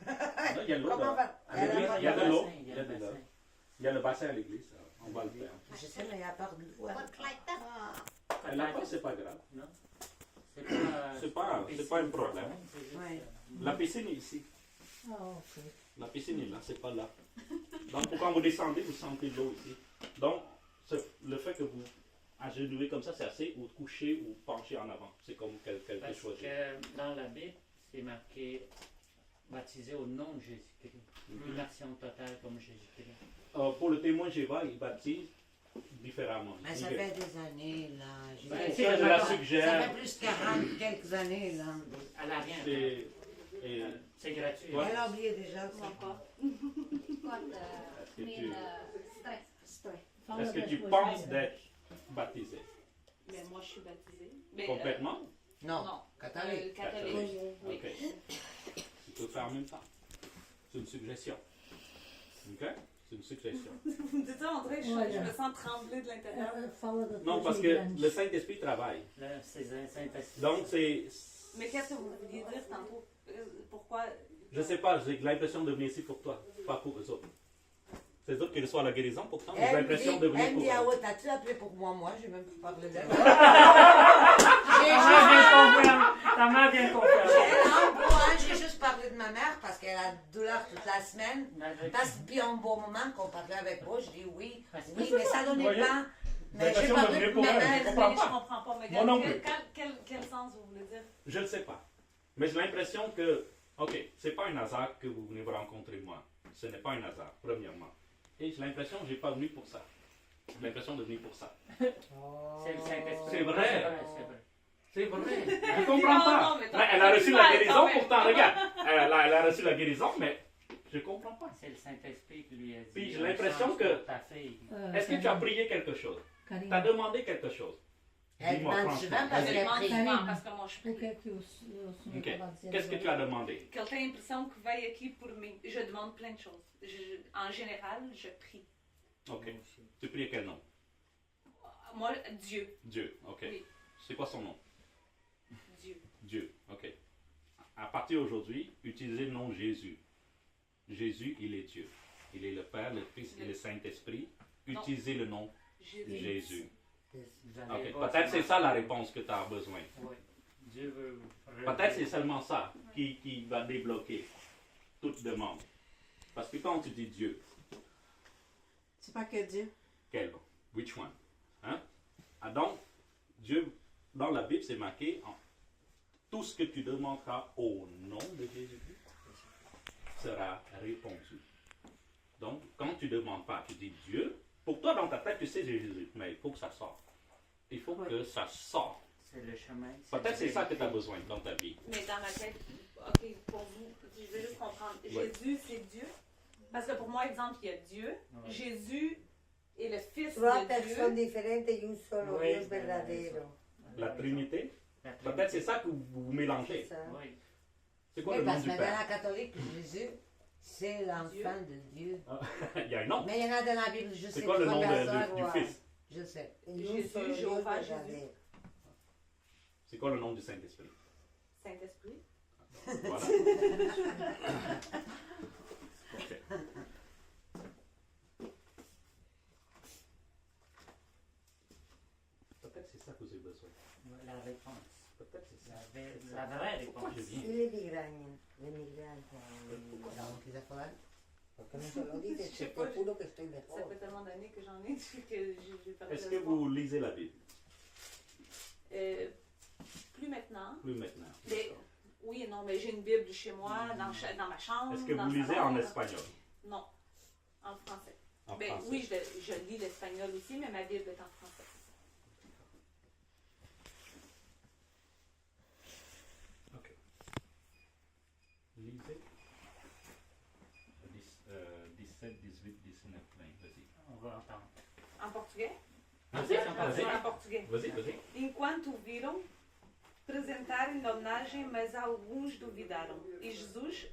Non, il y a de l'eau. Comment là. va... À l'église, il y a de le l'eau. bassin, Il y a de l'eau. Il y a le bassin à l'église. On va le faire. Je sais, mais il y a part de l'eau. Elle n'a pas, c'est pas grave. Non? C'est pas un problème. Oui. La piscine est ici. Ah, ok. La piscine est là, c'est pas là. Donc, quand vous descendez, vous sentez l'eau ici. Donc, le fait que vous agenouillez comme ça, c'est assez, ou coucher ou pencher en avant. C'est comme quelque Parce chose. que dans la Bible, c'est marqué baptisé au nom de Jésus-Christ. Immersion totale comme Jésus-Christ. Pour le témoin Jéhovah, il baptise différemment. Mais ça fait des années, là. Ben, ça, je la Ça suggère. fait plus de 40 quelques années, là. Elle n'a rien. C'est- et- C'est gratuit. Ouais. Elle a oublié déjà. ça. Est-ce que tu, Fala est-ce que das tu coisas penses grandes. d'être baptisé Mais moi, je suis baptisée. Mais, complètement? Non, non. catholique. Catholique. Oui. Ok. Tu peux faire en même temps. C'est une suggestion. Ok? C'est une suggestion. Vous me dites ça, André, je Ouais. me sens trembler de l'intérieur. Fala das Non, parce coisas que grandes. le Saint-Esprit travaille. Là, c'est Saint-Esprit. Donc, c'est. Mais qu'est-ce que vous vouliez dire tantôt? Pourquoi? Je sais pas, j'ai l'impression de venir ici pour toi, pas pour eux autres. C'est eux autres qui reçoivent la guérison, pourtant, j'ai Elle me l'impression de venir dit pour à eux. haute, as-tu appelé pour moi? Moi, j'ai même pas parlé de Ta mère vient confirmer. J'ai juste parlé de ma mère parce qu'elle a douleur toute la semaine. Parce que puis un bon moment qu'on parlait avec moi, je dis oui, oui, mais ça donnait Voyez? pas. Mais j'ai L'impression de parlé venir de pour ma elle. mère. Je comprends Mais pas. je comprends pas. Mais Moi non quel, plus. quel sens vous voulez dire? Je ne sais pas. Mais j'ai l'impression que, ok, c'est pas un hasard que vous venez me rencontrer moi. Ce n'est pas un hasard, premièrement. Et j'ai l'impression que je n'ai pas venu pour ça. J'ai l'impression de venir pour ça. C'est le Saint-Esprit. C'est vrai. C'est vrai. C'est vrai. Je comprends pas. Non, mais Là, elle a reçu la guérison, quand même. pourtant, regarde. Elle a reçu la guérison, mais Je comprends pas. C'est le Saint-Esprit qui lui a dit. Puis j'ai l'impression change que- pour ta fille. Est-ce que tu as prié quelque chose? Tu as Karina, demandé quelque chose? Elle Dis-moi demande franchement. souvent parce Je Vas-y. qu'elle demande prie. souvent parce que moi je o que prie. é que o senhor Ok. estava a dizer Qu'est-ce que tu agora? as demandé? Qu'elle ait l'impression que veille aqui pour mim. Je demande plein de choses. En général, je prie. Ok. Tu pries quel nom? Moi, Dieu. Dieu. Ok. Oui. C'est quoi son nom? Dieu. Dieu. Ok. À partir d'aujourd'hui, utilisez le nom Jésus. Jésus, il est Dieu. Il est le Père, le Fils et le Saint-Esprit. Non. Utilisez le nom Jésus. Jésus. Vous avez Ok. pas Peut-être c'est ça la seulement- réponse que tu as besoin. Oui. Dieu veut. Peut-être c'est seulement ça qui va débloquer toute demande. Parce que quand tu dis Dieu, C'est pas que Dieu. quel? Which one? Hein? Ah, donc, Dieu, dans la Bible, c'est marqué tout ce que tu demanderas au nom de Jésus-Christ sera répondu. Donc, quand tu ne demandes pas, tu dis Dieu, pour toi, dans ta tête, tu sais Jésus, mais il faut que ça sorte. Il faut que ça sorte. C'est le chemin. Peut-être c'est ça que tu as vérité. besoin dans ta vie. Mais dans ma tête, ok, pour vous, je veux juste comprendre. Ouais. Jésus, c'est Dieu. Parce que pour moi, exemple, il y a Dieu. Ouais. Jésus est le Fils Trois de personnes Dieu. différentes y un solo Oui, Dios verdadero. La Trinité, La peut-être c'est ça que vous mélangez. C'est ça. Oui. C'est quoi Oui, le nom parce du que dans Père? la catholique, Jésus, c'est l'enfant de Dieu. Il y a un nom. Mais il y en a dans la Bible, je sais C'est quoi le nom professeur, du ouais. Fils? Je sais. Jésus, Un solo Dios Jéhovah, verdadero. C'est quoi le nom du Saint-Esprit? Saint-Esprit. Voilà. Ok. Peut-être c'est ça que vous avez besoin. La réponse. Peut-être c'est ça. La vraie réponse. Je viens. Y le migraña, le migraña. ¿No quieres hablar? Porque no se lo dices, Je sais te pas, juro que estoy Ça mejor. fait tellement d'années que j'en ai que j'ai perdu Est-ce que l'espoir. vous lisez la Bible? Plus maintenant. Plus maintenant. Mais, oui et non, mais j'ai une Bible chez moi, dans ma chambre. Est-ce que dans vous le lisez salon. en espagnol? Non, en français. En Ben, français? oui, je lis l'espagnol aussi, mais ma Bible est en français. Ok. Lisez. 17, 18, 19, 20. Vas-y. On va entendre. En portugais? Vas-y, En português. vas-y, vas-y. Enquanto viram, apresentaram-lhe homenagem, mas alguns duvidaram. E Jesus,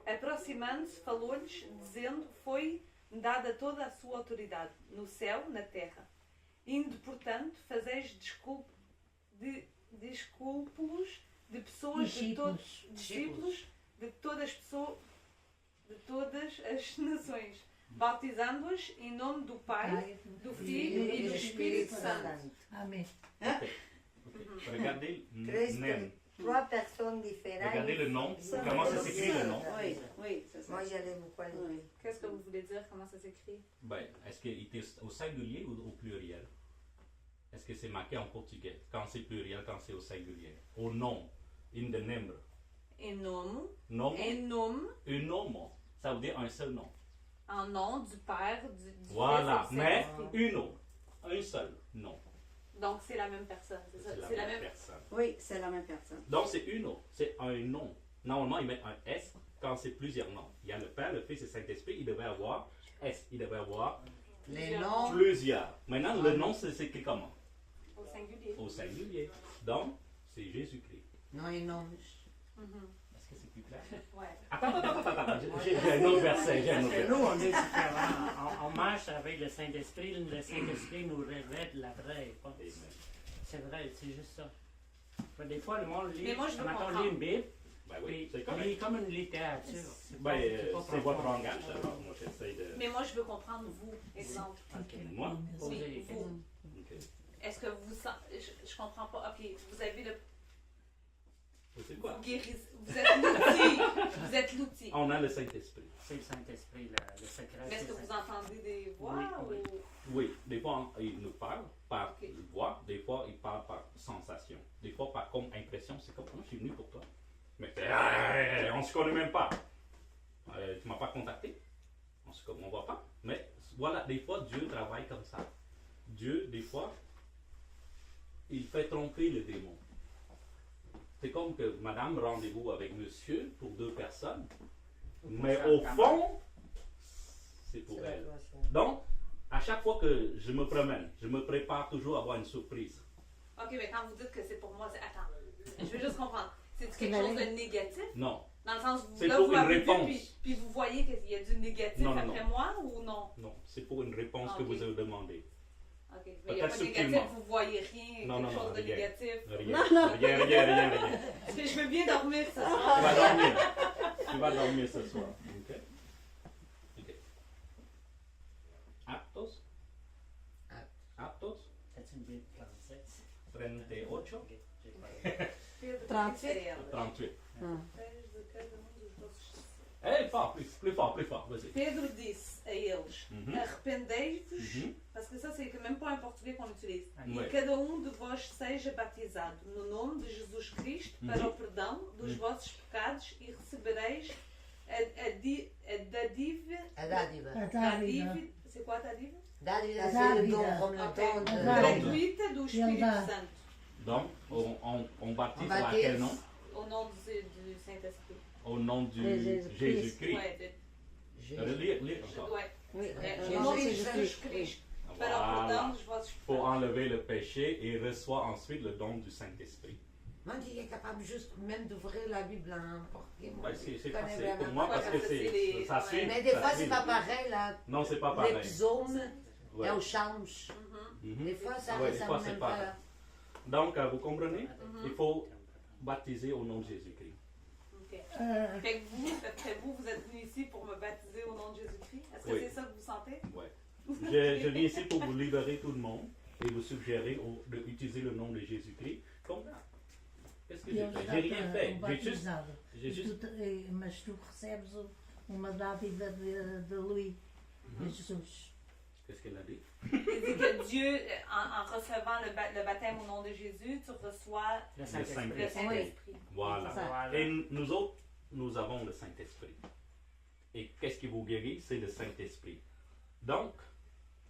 aproximando-se, falou-lhes, dizendo: Foi dada toda a sua autoridade, no céu, na terra. Indo, portanto, fazeis discípulos de pessoas de todos discípulos de todas as pessoas de todas as nações, batizando-os em nome do Pai, do Filho e do Espírito Santo. Amém. Ok. Regardez Tres, Nem. trois personnes différentes. Regardez le nom. Comment ça s'écrit le nom? Oui, oui, c'est ça. Moi, j'allais beaucoup aller. Oui. Qu'est-ce que vous voulez dire? Comment ça s'écrit? Ben, est-ce qu'il était au singulier ou au pluriel? Est-ce que c'est marqué en portugais? Quand c'est pluriel, quand c'est au singulier? Au nom. In the number. Em nome, Nom. em nome, Un nom. Ça veut dire un seul nom. en nom du Père, du Voilà. Fils et du Mais Saint-Esprit. uno. Un seul nom. Donc c'est la même personne, c'est ça? C'est la même personne. Oui, c'est la même personne. Donc c'est uno. C'est un nom. Normalement, ils mettent un S quand c'est plusieurs noms. Il y a le Père, le Fils et le Saint-Esprit. Il devait avoir S. Il devait avoir Les noms. plusieurs. Maintenant, le nom, c'est écrit comment? Au singulier. Au singulier. Donc, c'est Jésus-Christ. Non, les noms. Est-ce que c'est plus clair? Ouais. Attends. J'ai un autre verset. J'ai un autre Parce que nous, verset. on est différents. On marche avec le Saint-Esprit. Le Saint-Esprit nous révèle la vraie réponse. C'est vrai, c'est juste ça. Des fois, le monde lit. Mais moi, je veux mettons, comprendre. lit une Bible. Ben oui, Puis, c'est il correct. lit comme une littérature. Ben, c'est profond. votre langage, alors moi j'essaie de. Mais moi je veux comprendre vous, exemple. Ok. Moi? Posez Oui, les questions. vous. Ok. Est-ce que vous je comprends pas. Ok, vous avez le C'est quoi? guérisseur. Vous êtes l'outil. Vous êtes l'outil. On a le Saint-Esprit. C'est le Saint-Esprit, le secret. Mais est-ce c'est que le vous entendez des voix Oui, ou. Oui, des fois il nous parle par Ok. voix, des fois il parle par sensation, des fois par comme impression. C'est comme moi je suis venu pour toi. Mais on se connaît même pas. Tu m'as pas contacté. On voit pas. Mais voilà, des fois Dieu travaille comme ça. Dieu, des fois, il fait tromper le démon. C'est comme que madame rendez-vous avec monsieur pour deux personnes. Mais au fond, c'est pour elle. Donc, à chaque fois que je me promène, je me prépare toujours à avoir une surprise. Ok, mais quand vous dites que c'est pour moi, c'est. Attends, je veux juste comprendre. C'est quelque chose de négatif? Non, Dans le sens où C'est là, pour vous une m'avez vu, réponse. puis vous voyez qu'il y a du négatif Non, non, après non. moi ou non? non, c'est pour une réponse que Ok. vous avez demandée. Ok, mais il n'y a Peut-être pas de négatif, subtilement. vous voyez rien, Non, quelque non, non, chose de rien. négatif. Rien. Parce que je veux bien dormir ce Tu soir. vas dormir. Tu vas dormir ce soir. Ok? Ok. Aptos? Aptos? As-tu une Bible 37? 38. Ok, j'ai pas. 38. 38. Ei, fala, plus fort, vas-y. Pedro disse a eles: Mhm. arrependei-vos, Mhm. parce que ça c'est même pas en português qu'on utilise. Ouais. E cada de vós seja batizado no nome de Jesus Cristo para Mhm. o perdão dos vossos pecados e recebereis a dádiva. A dádiva. A dádiva. C'est quoi a dádiva? Dádiva, c'est Dádiva. le don, comme le Ok. don de... Gratuita do Espírito dá. Santo, Donc, on baptise On baptise. à quel nom? au nom du Saint-Esprit. Au nom du Jésus-Christ. Jésus-Christ. Ouais, Lire encore. ouais. Oui. Au nom de Jesus Cristo para o perdão Voilà. dos vossos Pour pecados. enlever le péché et reçoit ensuite le don du Saint-Esprit. Moi, qui est capable juste même d'ouvrir la Bible en portugais. moi, Ouais, c'est je connais facile vraiment pour moi pas. parce que parce que c'est c'est les- ça suit. ouais. Mais des ça fois, suit c'est pas le- pareil, là. Non, c'est pas Les pareil. psaumes, Ouais. et au change. Mhm. Des fois, ça Ouais, des ressemble fois, c'est même pas pas. pareil. Donc, vous comprenez? Il faut baptiser au nom de Jésus-Christ. Ok. Fait que vous, d'après vous, vous êtes venu ici pour me baptiser au nom de Jésus-Christ. Est-ce que Oui. c'est ça que vous sentez? Ouais. Je viens ici pour vous libérer tout le monde et vous suggérer d'utiliser le nom de Jésus-Christ comme ça. Qu'est-ce que j'ai Deus fait? dá J'ai rien fait. o J'ai juste. batizado. J'ai juste. Mas tu recebes uma dádiva de lui, de Jesus. Qu'est-ce qu'elle a dit? Il dit que Dieu, en recevant le baptême au nom de Jésus, tu reçois Le le Saint-Esprit. Saint-Esprit. Voilà. Voilà. Et nous autres, nous avons le Saint-Esprit. Et qu'est-ce qui vous guérit? C'est le Saint-Esprit. Donc,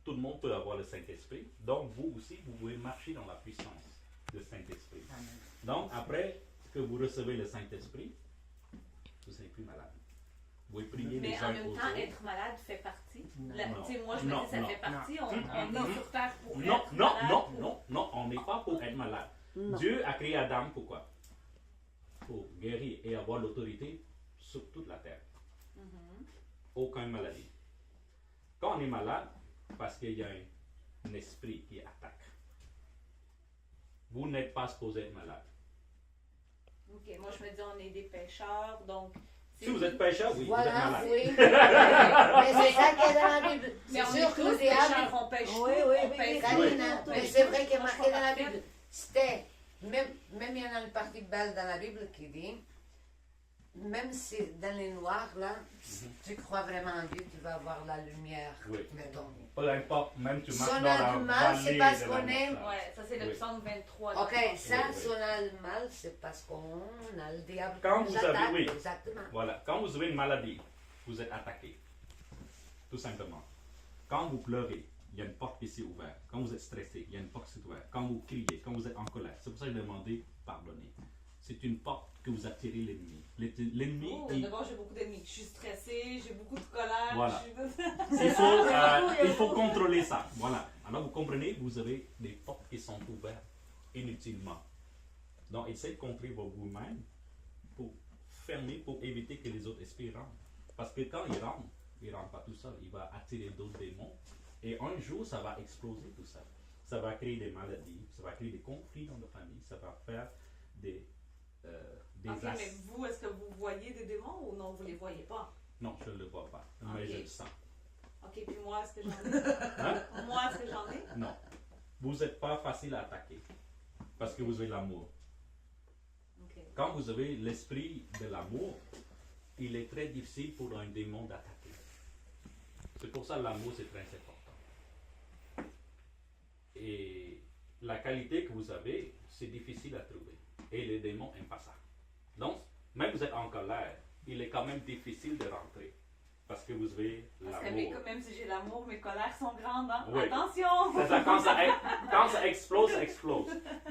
tout le monde peut avoir le Saint-Esprit. Donc, vous aussi, vous pouvez marcher dans la puissance du Saint-Esprit. Amen. Donc, après que vous recevez le Saint-Esprit, vous n'êtes plus malade. Vous pouvez prier les Mais en uns même aux temps, autres. être malade fait partie. Non. Tu sais, moi, je me Non, dis, ça non, fait partie. On non. est sur terre pour Non, être non, malade. non, non, non, on n'est pas pour être malade. Non. Dieu a créé Adam pourquoi? Pour guérir et avoir l'autorité sur toute la terre. Aucune maladie. Quand on est malade, parce qu'il y a un esprit qui attaque. Vous n'êtes pas supposé être malade. Ok, moi, je me dis, on est des pécheurs, donc. Si vous êtes pécheur, oui, vous êtes Voilà, malade. oui. Mais c'est ça qui est dans la Bible. Mais C'est on est sûr que tous le diable. pécheurs, on pêche tout, Oui, oui, on oui, pêche oui. tout. Karina, mais c'est vrai qu'il est Moi, je marqué suis dans la pas Bible. C'était, même il y en a une partie belle dans la Bible qui dit, même si dans les noirs, là, si tu crois vraiment en Dieu, tu vas avoir la lumière, Oui. mettons. Peu importe, même tu Si marches on dans la a du mal, c'est vallée parce de la qu'on est. mort. Ouais, ça, c'est le Oui. psaume 23. Ok, donc. ça, Oui, si on a le mal, c'est parce qu'on a le diable Quand qui vous nous avez- attaque. oui. Exactement. Voilà, quand vous avez une maladie, vous êtes attaqué. Tout simplement. Quand vous pleurez, il y a une porte qui s'est ouverte. Quand vous êtes stressé, il y a une porte qui s'est ouverte. Quand vous criez, quand vous êtes en colère, c'est pour ça que je demandais pardonner. C'est une porte que vous attirez l'ennemi. L'ennemi, Oh, il, D'abord, j'ai beaucoup d'ennemis. Je suis stressée, j'ai beaucoup de colère. Voilà. je suis- il faut contrôler ça. Voilà. Alors vous comprenez, vous avez des portes qui sont ouvertes inutilement. Donc essayez de contrôler vous-même pour fermer, pour éviter que les autres esprits rentrent. Parce que quand ils rentrent pas tout seul, il va attirer d'autres démons. Et un jour, ça va exploser tout ça. Ça va créer des maladies, ça va créer des conflits dans la famille, ça va faire des Ok, mais désastres. vous, est-ce que vous voyez des démons ou non, vous les voyez pas? Non, je ne le vois pas, mais Ok. je le sens. Ok, puis moi, est-ce que j'en ai? Hein? Moi, est-ce que j'en ai? Non. Vous n'êtes pas facile à attaquer parce que vous avez l'amour. Ok. Quand vous avez l'esprit de l'amour, il est très difficile pour un démon d'attaquer. C'est pour ça que l'amour c'est très important. Et la qualité que vous avez, c'est difficile à trouver. Et les démons n'aiment pas ça. Donc, même vous êtes en colère, il est quand même difficile de rentrer. Parce que vous avez Parce que l'amour. même si j'ai l'amour, mes colères sont grandes. Hein? Oui. Attention! C'est ça, quand ça explose, ça explose.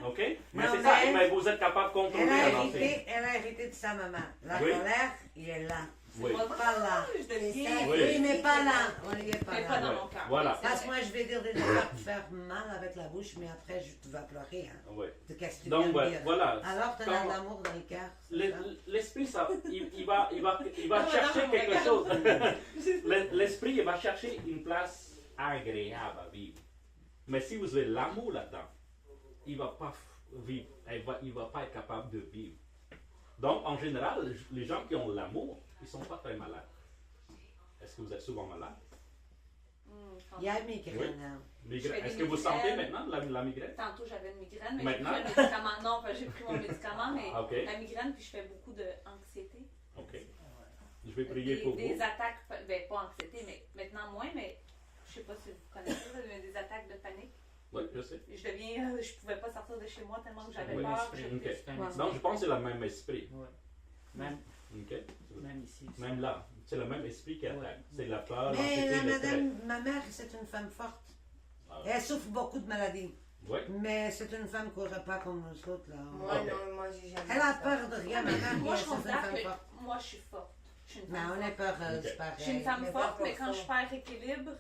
OK? Mais Non, c'est ça, mais- mais vous êtes capable de contrôler alors c'est- Elle a hérité de sa maman. La Oui. colère, il est là. Oui. Moi, Pas là. je deviens. Oui. Oui, mais pas là. On n'y est pas Mais là. pas dans Ouais. mon cœur. Voilà. Oui, c'est Parce que vrai. moi, je vais dire des affaires pour faire mal avec la bouche, mais après, tu vas pleurer. Hein, Ouais. de qu'est-ce que tu Donc, viens de ouais, dire. voilà. Alors, tu as Quand- de l'amour dans le cœur. c'est ça? L'esprit, ça, il va Non, chercher non, quelque regarde. chose. L'esprit, il va chercher une place agréable à vivre. Mais si vous avez l'amour là-dedans, il ne va pas vivre. Il va pas être capable de vivre. Donc, en général, les gens qui ont l'amour, ils ne sont pas très malades. Est-ce que vous êtes souvent malade? Il y a une migraine. hein. Je fais des Est-ce que vous sentez migraines. maintenant la migraine? Tantôt, j'avais une migraine, mais Maintenant? j'ai pris un médicament. Non, j'ai pris mon médicament, mais Ok. la migraine, puis je fais beaucoup d'anxiété. Ok. Je vais prier pour Des vous. attaques, ben pas anxiété, mais maintenant moins, mais je sais pas si vous connaissez, là, mais des attaques de panique. Oui, je sais. Je deviens, je pouvais pas sortir de chez moi tellement que j'avais Oui. peur. L'esprit. Ok. C'est un Ouais. esprit. Donc, je pense que c'est le même esprit. Ouais. Même, Ok? même ici. Même là, c'est le même esprit qui attaque. Ouais. C'est la peur, Mais l'anxiété, la le stress. madame, ma mère, c'est une femme forte. Ah. Elle souffre beaucoup de maladies. Oui. Mais c'est une femme qui n'aura pas comme nous autres. Là. Moi, Ok. non, moi, j'ai jamais. Elle a ça. peur de rien, ma mère. Moi, je c'est une considère femme que forte. moi, je suis forte. Je suis une Mais femme on est forte. peureuse, Ok. pareil. Je suis une femme Mais pas forte, pour mais quand ça. je perds équilibre,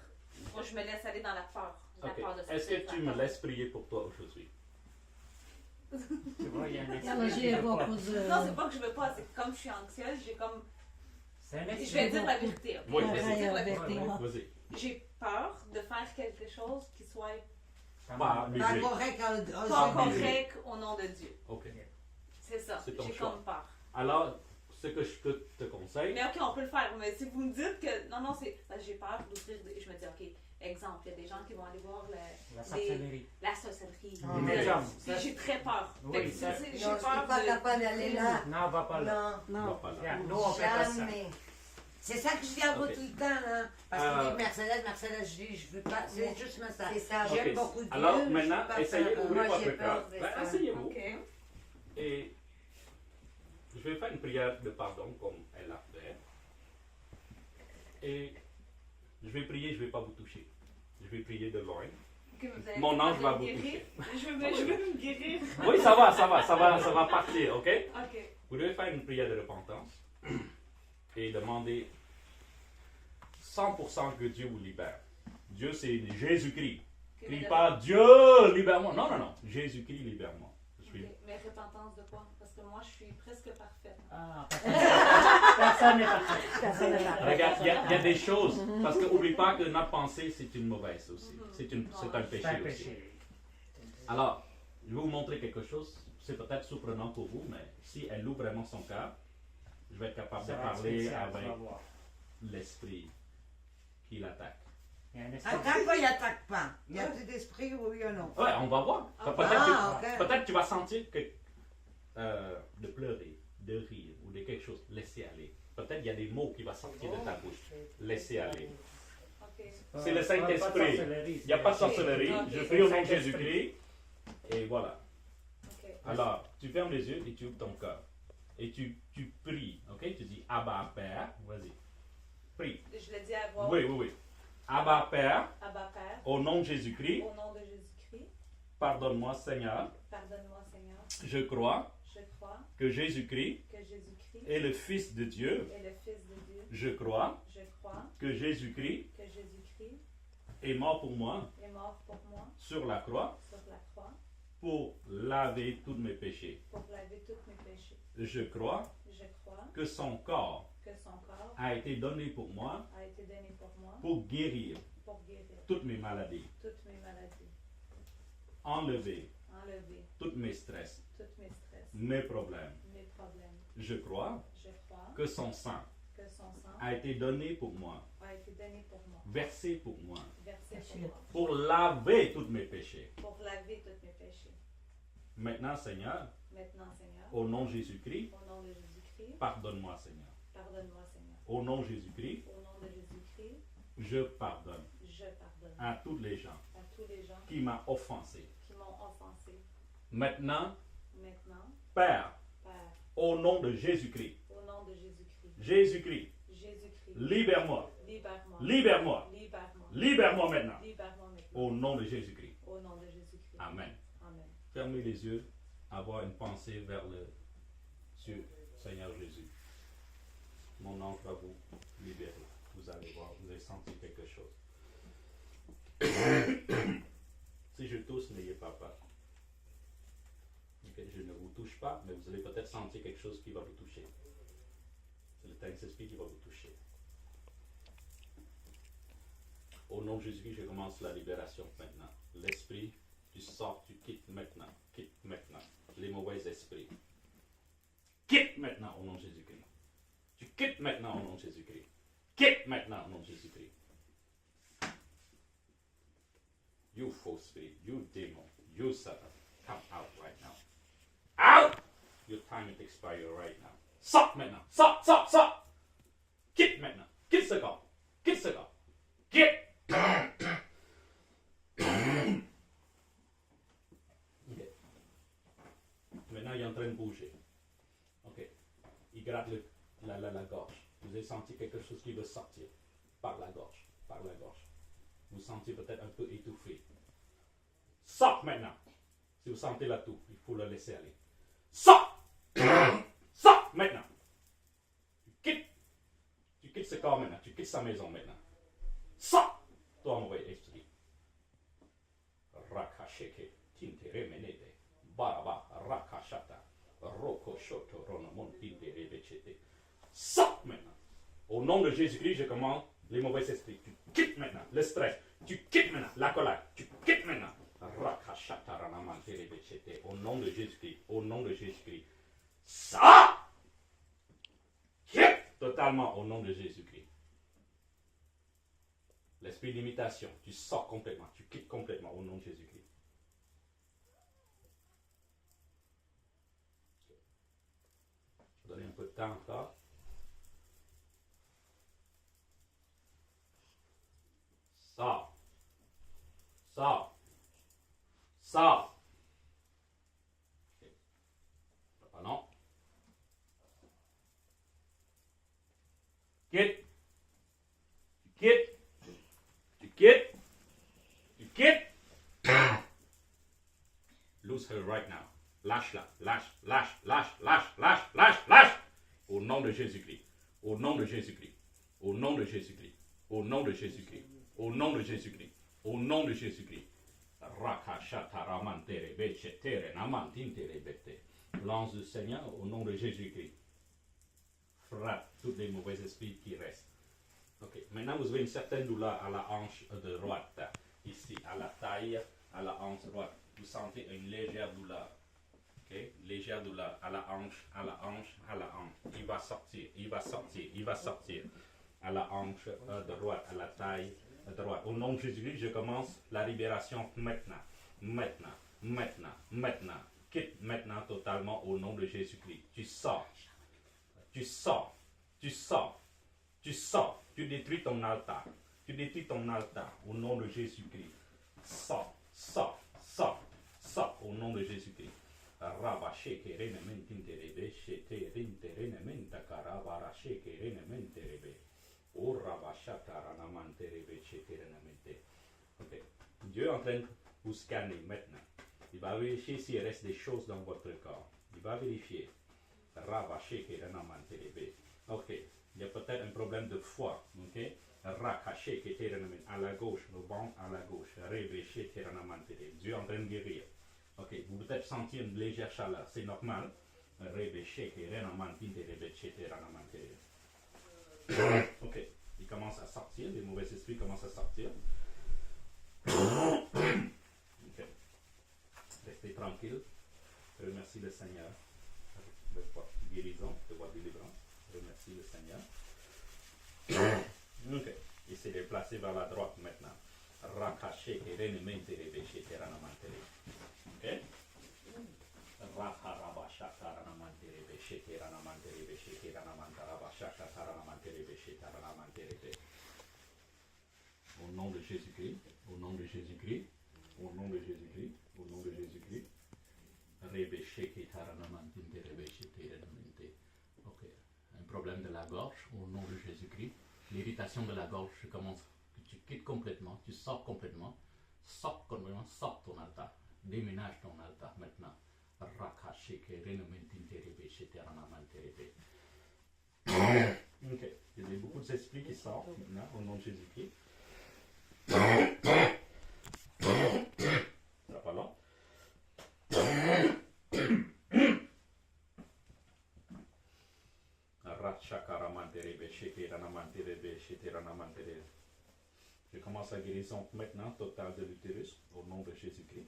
moi, je me laisse aller dans la peur. La Ok. peur de Est-ce sortir, que tu la me peur. laisses prier pour toi aujourd'hui? Tu vois, il y a un esprit. Ela já é pouco de. Non, c'est pas que je veux pas, c'est que comme je suis anxieuse, j'ai comme. C'est un Je esprit. vais dire la vérité. ok? Oui, Je vais vas-y. dire la Ouais, vérité. ouais. Vas-y. J'ai peur de faire quelque chose qui soit Pas Pas biblique. correct pas biblique. correct au nom de Dieu. Ok. C'est ça. C'est ton J'ai choix. comme peur. Alors, ce que je peux te conseille, Mais ok, on peut le faire. Mais si vous me dites que non, c'est. Parce que j'ai peur d'ouvrir. Je me dis, ok, exemple, il y a des gens qui vont aller voir La sorcellerie. la sorcellerie. Ah, Les mais- médiums. Puis j'ai très peur. Oui, Fait que ça- j'ai Non, je suis peur pas de. capable d'aller là. Non, on va pas là. Non, on va Non. pas là. Regarde, nous, on fait pas ça. jamais. C'est ça que je dis à vous Ok. tout le temps. Là. Parce Euh, qu'on dit Mercedes, je dis, je veux pas. C'est juste ça. C'est ça. J'aime Ok. beaucoup Dieu. Alors, je veux maintenant, pas essayez faire, d'ouvrir moi, j'ai votre cœur. peur de Ben, ça. asseyez-vous. Ok. Et je vais faire une prière de pardon comme elle a fait. Et je vais prier, je ne vais pas vous toucher. Je vais prier de loin. Ok, mais vous allez Mon ange va me vous guérir. toucher. Je veux me guérir. Oui, ça va partir, ok? Ok. Vous devez faire une prière de repentance et demander 100% que Dieu vous libère. Dieu, c'est Jésus-Christ. Ok, Crie mais pas Dieu, libère-moi. Non, non, non. Jésus-Christ, libère-moi. Je suis... Ok, mais repentance de quoi? Parce que moi, je suis presque parfaite. Ah, personne n'est parfait. Personne n'est parfait. Regarde, il y a des choses. Parce que n'oublie pas que notre pensée, c'est une mauvaise aussi. Mhm. C'est un C'est un péché aussi. péché. Alors, je vais vous montrer quelque chose. C'est peut-être surprenant pour vous, mais si elle ouvre vraiment son cœur, je vais être capable de Ça va être parler spécial, tu avec vas voir. l'esprit qui l'attaque. Il y a un esprit. Attaque pas, il attaque pas. Il y a tout d'esprit, oui ou non? Ouais, on va voir. Ah, Peut-être que tu vas sentir que de pleurer, de rire ou de quelque chose, laisser aller. Peut-être il y a des mots qui vont sortir de ta bouche. Laisser aller. Ok. C'est le Saint-Esprit. Il n'y a pas de sorcellerie. Ok. Je prie au nom de Jésus-Christ. Et voilà. Ok. Alors, tu fermes les yeux et tu ouvres ton cœur. Et tu pries. Ok? Tu dis Abba Père. Vas-y. Prie. Je l'ai dit à voix. Oui, oui, oui. Abba Père, Abba Père, au nom de Jésus-Christ, au nom de Jésus-Christ, pardonne-moi Seigneur. pardonne-moi Seigneur. Je crois Je crois que Jésus-Christ que Jésus-Christ est le Fils de Dieu. est le Fils de Dieu. Je crois Je crois que Jésus-Christ que Jésus-Christ est mort pour moi est mort pour moi sur la croix sur la croix pour laver tous mes péchés. pour laver tous mes péchés. Je crois Je crois que son corps que son corps a été donné pour moi a été donné pour moi pour guérir pour guérir toutes mes maladies, toutes mes maladies, enlever enlever tous mes stress, tous mes stress, mes problèmes. mes problèmes. Je crois Je crois que son sang que son sang a été donné pour moi, a été donné pour moi, versé pour moi, versé pour moi, pour laver tous mes péchés. pour laver tous mes péchés. Maintenant, Seigneur, Maintenant, Seigneur, au nom de Jésus-Christ, au nom de Jésus-Christ, pardonne-moi, Seigneur. pardonne-moi, Seigneur. Au nom de Jésus-Christ, Au nom de Jésus-Christ, je pardonne je pardonne à tous les gens à tous les gens qui m'ont offensé. qui m'ont offensé. Maintenant, Maintenant, Père, Père, au nom de Jésus-Christ, au nom de Jésus-Christ, Jésus-Christ, Jésus-Christ, libère-moi, libère-moi, libère-moi, libère-moi, libère-moi maintenant. libère-moi maintenant. Au nom de Jésus-Christ. Au nom de Jésus-Christ. Amen. Amen. Fermez les yeux, avoir une pensée vers le Dieu, Seigneur Jésus. mon ange va vous libérer. Vous allez voir, vous allez sentir quelque chose. Si je tousse, n'ayez pas peur. Okay, je ne vous touche pas, mais vous allez peut-être sentir quelque chose qui va vous toucher. C'est le Saint-Esprit qui va vous toucher. Au nom de Jésus, je commence la libération maintenant. L'esprit, tu sors, tu quittes maintenant. Quitte maintenant. Les mauvais esprits. Quitte maintenant au nom de Jésus-Christ. Tu quittes maintenant au nom de Jésus-Christ. Quitte maintenant au nom de Jésus-Christ. You false spirit, you demon, you Satan, come out right now. Out! Your time is expired right now. Sors maintenant. Sors, sors, sors. Quitte maintenant. Quitte ce corps. Quitte ce corps. Quitte! Okay. Maintenant, il est en train de bouger. Ok. Il gratte la gorge. Vous avez senti quelque chose qui veut sortir par la gorge. Par la gorge. Vous sentez peut-être un peu étouffé. Sors maintenant. Si vous sentez la toux, il faut le laisser aller. Sors! Sors maintenant. Tu quittes ce corps maintenant. Tu quittes sa maison maintenant. Sors! Toi, mauvais esprit. Rakasheke, tintere menede, baraba, rakashata, roko shoto, ronomon, tintere bechete. Sors maintenant. Au nom de Jésus-Christ, je commande les mauvais esprits. Tu quittes maintenant le stress. Tu quittes maintenant la colère. Tu quittes maintenant. Rakashata, ranaman, tintere bechete. Au nom de Jésus-Christ. Au nom de Jésus-Christ. Sors! Quitte totalement au nom de Jésus-Christ. L'esprit d'imitation, tu sors complètement, tu quittes complètement au nom de Jésus-Christ. Je vais donner un peu de temps encore. Sors. Sors. Sors. Okay. Papa, non. Quitte. Tu quittes. Quitte. Tu quittes. Lose her right now. Lâche-la. Lâche, lâche, lâche, lâche, lâche, lâche, lâche. Au nom de Jésus-Christ. Au nom de Jésus-Christ. Au nom de Jésus-Christ. Au nom de Jésus-Christ. Au nom de Jésus-Christ. Au nom de Jésus-Christ. Lance du Seigneur au nom de Jésus-Christ. Frappe tous les mauvais esprits qui restent. Ok, maintenant vous avez une certaine douleur à la hanche de droite, ici, à la taille, à la hanche droite. Vous sentez une légère douleur. Ok, légère douleur à la hanche, à la hanche, à la hanche. Il va sortir, il va sortir, il va sortir. À la hanche droite, à la taille droite. Au nom de Jésus-Christ, je commence la libération maintenant. Maintenant, maintenant, maintenant. Quitte maintenant totalement au nom de Jésus-Christ. Tu sors. Tu sors. Tu sors. Tu sors. Tu détruis ton altar. Tu détruis ton altar au nom de Jésus-Christ. Sors, sors, sors, sors au nom de Jésus-Christ. Rabasheke renemente rebe, shete rinte renementa karabarasheke renemente rebe. O rabashata ranamante rebe, shete renemente. Ok. Dieu est en train de vous scanner maintenant. Il va vérifier s'il reste des choses dans votre corps. Il va vérifier. Rabasheke renamante rebe. Ok. Il y a peut-être un problème de foie, ok? Rakaché qui était à la gauche, le ventre à la gauche. Révéché qui était Dieu est en train de guérir. Ok, vous peut-être sentir une légère chaleur, c'est normal. Révéché qui ok, il commence à sortir, les mauvais esprits commencent à sortir. Ok, restez tranquille. Remercie le Seigneur. De votre guérison, de votre délivrance. Remercie le Seigneur. Ok. Il s'est déplacé vers la droite maintenant. Rakaché et renemente rebéché teranamantere. Ok. Rakarabasha taranamante rebéché teranamantere rebéché teranamantarabasha taranamante rebéché teranamantere. Au nom de Jésus-Christ. Au nom de Jésus-Christ. Au nom de Jésus-Christ. Au nom de Jésus-Christ. Rebéché taranamante rebéché teranamantere. Ok. Un problème de la gorge, au nom de Jésus-Christ. L'irritation de la gorge, je commence, tu quittes complètement, tu sors complètement, sors complètement, sors ton altar, déménage ton altar maintenant. Ok. Il y a beaucoup d'esprits qui sortent maintenant au nom de Jésus-Christ. Ça va pas long. Je commence la guérison maintenant totale de l'utérus au nom de Jésus-Christ.